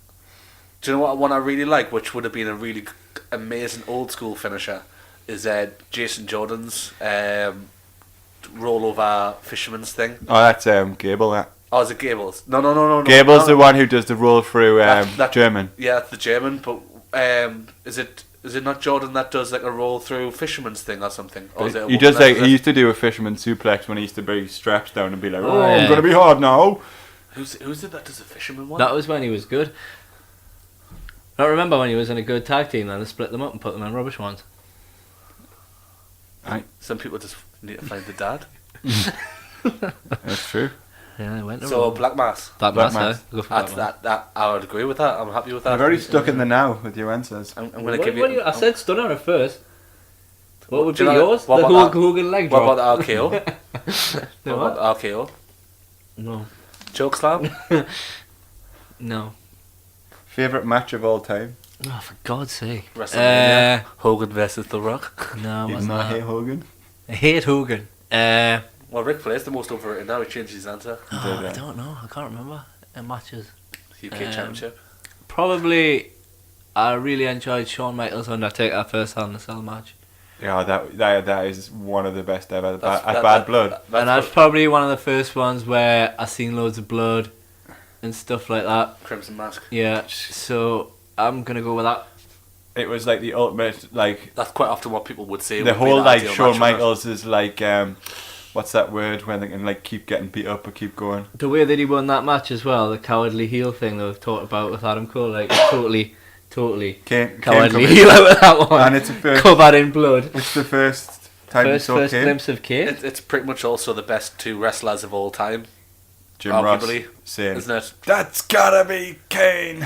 Do you know what one I really like, which would have been a really amazing old school finisher, is Jason Jordan's rollover fisherman's thing. Oh, that's Gable. That. Oh, is it Gable's? No. Gable's no. the one who does the roll through That- German. Yeah, it's the German, but is it not Jordan that does like a roll through fisherman's thing or something? Or is it a He woman does that like does he it? used to do a fisherman suplex when he used to bring straps down and be like, "Oh, yeah. I'm gonna be hard now." Who's it that does a fisherman one? That was when he was good. I remember when he was in a good tag team, then they split them up and put them in rubbish ones. Some people just need to find the dad. That's true. Yeah, I went to So Black Mass. Black Black Mass. Mass. Go for That's Black Mass. that. I would agree with that. I'm happy with that. I've already stuck in the now with your answers. I'm going to give you. I said Stunner at first. What would Do be you know- yours? what The about Hulk that- Hogan leg What drop. about the RKO? No, What about the RKO? No. Choke slam? No. Favorite match of all time? Oh, for God's sake. WrestleMania. Hogan versus The Rock. No, Even wasn't though I hate that. Hogan. I hate Hogan. Well, Ric Flair's the most overrated now. He changed his answer. I don't know. I can't remember. Matches. UK Championship. Probably, I really enjoyed Shawn Michaels Undertaker first Hell in a Cell match. Yeah, that is one of the best ever. That's- At that- Bad that- Blood. that's And that's what- probably one of the first ones where I seen loads of blood and stuff like that. Crimson Mask. Yeah, so I'm gonna go with that. It was like the ultimate, like That's quite often what people would say. the would be whole the like ideal Shawn match, wasn't it? Michaels is like what's that word when they can like keep getting beat up or keep going? The way that he won that match as well, the cowardly heel thing that we've talked about with Adam Cole, like totally Kane cowardly come in. heel out of that one. And it's the first. Covered in blood. It's the first time you First saw Kane. glimpse of Kane. It's pretty much also the best two wrestlers of all time, Jim Ross arguably, saying, isn't it? "That's gotta be Kane,"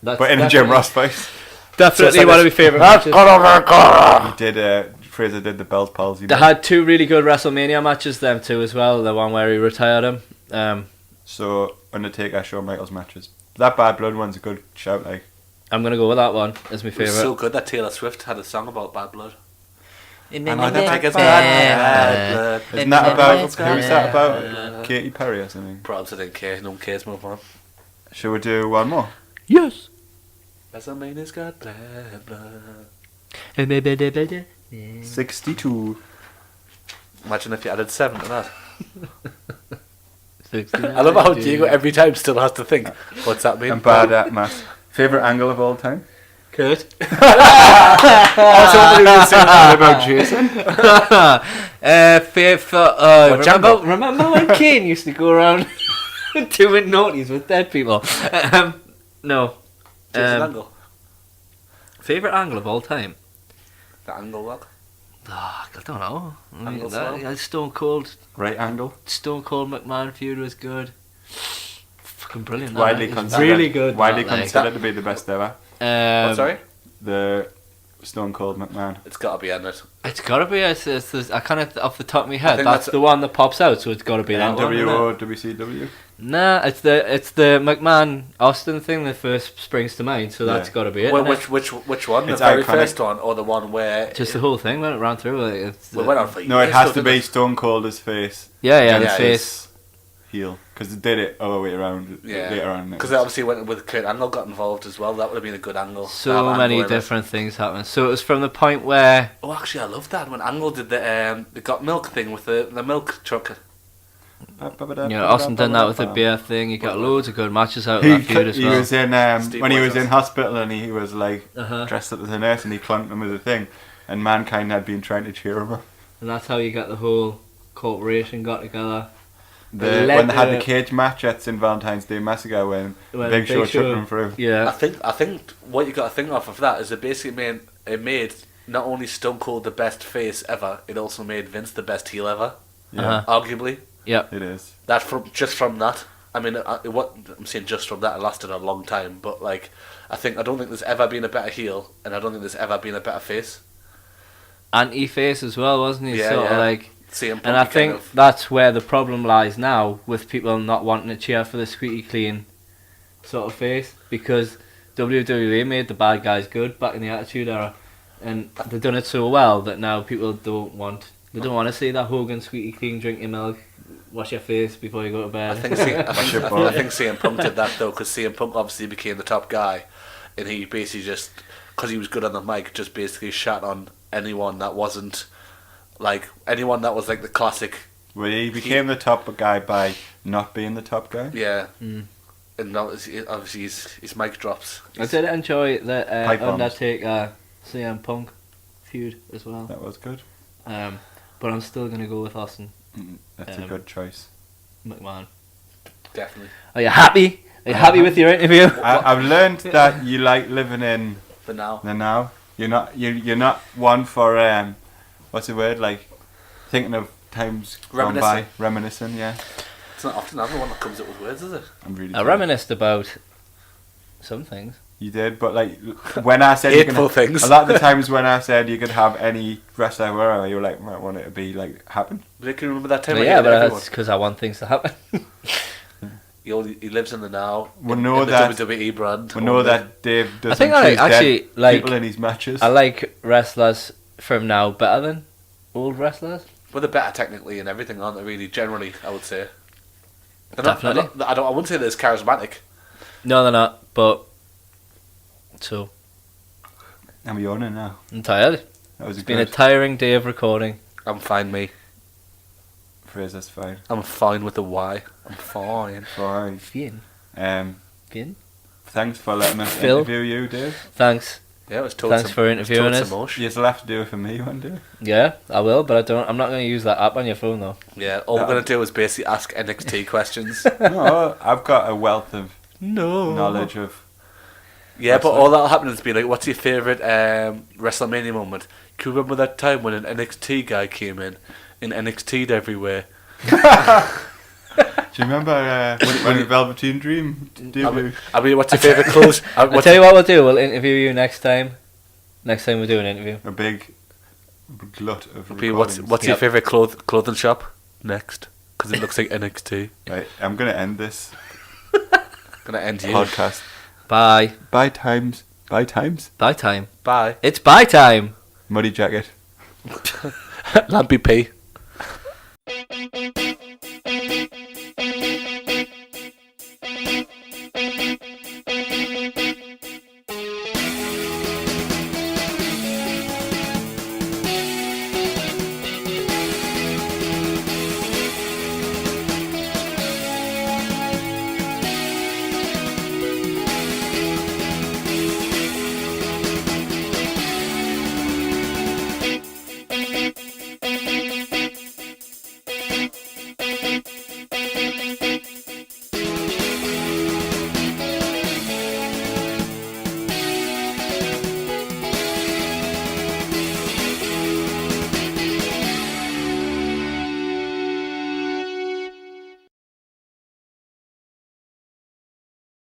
That's but in a Jim Ross voice. Definitely So it's one like of my favourite That's matches. He did. Fraser did the belt palsy. They had two really good WrestleMania matches, them two as well. The one where he retired him. So Undertaker, Shawn Michaels matches. That Bad Blood one's a good shout. Like I'm gonna go with that one as my It was favourite. so good that Taylor Swift had a song about bad blood. I know that it's bad blood. isn't that about? Who's bad that about? blood. Katy Perry or something. Probs, I didn't care. No one cares. Move on. Shall we do one more? Yes. WrestleMania's got bad blood. 62. Imagine if you added 7 to that. 69. I love how Diego every time still has to think, what's that mean? I'm bad at maths. Favorite angle of all time? Kurt. What about Jason? Remember when Kane used to go around doing naughties with dead people? No. Jason Angle. Favourite angle of all time? The angle lock. I don't know. Angle's well. Stone Cold Right angle. McMahon feud was good. Fucking brilliant. that Widely night. It's considered. really good. Widely that, like. considered to be the best ever. What, sorry? The Stone Cold McMahon. It's got to be in it. It's gotta be. It's I kind of off the top of my head. think That's that's the one that pops out, so it's gotta be that one. isn't it? NWO, WCW. Nah, it's the McMahon Austin thing that first springs to mind. So that's Yeah. gotta be it. Well, innit? which one? The It's very iconic. first one, or the one where Just the whole thing when it ran through. Like, it's, we went on for No, it years, has to didn't be it? Stone Cold's face. yeah, Yeah, the yeah, face. Heel. Because they did it all the way around Yeah, later on. because they obviously went with Kurt Angle got involved as well. That would have been a good angle. to have So Angle many in it. different things happened. So it was from the point where Oh, actually, I love that when Angle did the got milk thing with the milk truck. Austin done that with the beer thing. He got loads of good matches out of He, that feud as he well. was in Steve when he was Boyce. in hospital and he was like Uh-huh. dressed up as a nurse and he clunked him with a thing, and Mankind had been trying to cheer him up. And that's how you got the whole corporation got together. When they had the cage match at St Valentine's Day Massacre when Big Show took him through. Yeah. I think what you got to think of that is it basically made not only Stone Cold the best face ever, it also made Vince the best heel ever, Yeah, Uh-huh. arguably. Yep. it is. That from that. I mean, I'm saying just from that, it lasted a long time. But like, I don't think there's ever been a better heel, and I don't think there's ever been a better face. Anti-face as well, wasn't he? Yeah, sort yeah. of like. CM Punk And I kind think of- that's where the problem lies now, with people not wanting to cheer for the squeaky clean sort of face, because WWE made the bad guys good back in the Attitude Era, and they've done it so well that now people don't want to see that Hogan squeaky clean, drink your milk, wash your face before you go to bed. I think CM Punk did that though, because CM Punk obviously became the top guy, and he basically just, because he was good on the mic, just basically shat on anyone that wasn't like the classic. Well, he became the top guy by not being the top guy. Yeah. And obviously his mic drops. I did enjoy the Pipe bombs. Undertaker CM Punk feud as well. That was good. But I'm still gonna go with Austin That's a good choice. McMahon. Definitely. Are you happy? Are you happy with your interview? I've learned that you like living in For now. the now. You're not one for what's the word, like thinking of times gone by, reminiscing. Yeah. It's not often I'm the one that comes up with words, is it? I'm really. I reminisced about some things. You did, but like when I said things. a lot of the times when I said you could have any wrestler, wherever, you were like, might want it to be like happen. But I can remember that time. But yeah, but that's because I want things to happen. He lives in the now. We in know the that WWE brand. We know that Dave doesn't I think I choose actually dead like people in his matches. I like wrestlers from now better than old wrestlers. But they're better technically and everything, aren't they? Really, generally, I would say. Definitely. I wouldn't say they're as charismatic. No, they're not. But so I'm yawning now. I'm tired. That was It's been a tiring day of recording. I'm fine, me. Fraser's fine. I'm fine with the Y. I'm fine. Fine. Finn. Finn. Thanks for letting us Phil. interview you, Dave. Thanks. Yeah, it was total. Thanks for interviewing us. You'll have to do it for me one day. Yeah, I will, but I'm not going to use that app on your phone though. Yeah, all we're gonna do is basically ask NXT questions. No, I've got a wealth of No knowledge of. Yeah, but all that'll happen is be like, what's your favourite WrestleMania moment? Can you remember that time when an NXT guy came in and NXT'd everywhere? Do you remember when the Velveteen Dream debuted? I mean, what's your favourite clothes? I'll tell you what we'll do. We'll interview you next time. Next time we do an interview. A big glut of What's recordings. your favourite clothing shop? Next, because it looks like NXT. Right, I'm going to end this Gonna end you. podcast. Bye. Bye times. Bye times. Bye time. Bye. It's bye time. Muddy jacket. Lampy P.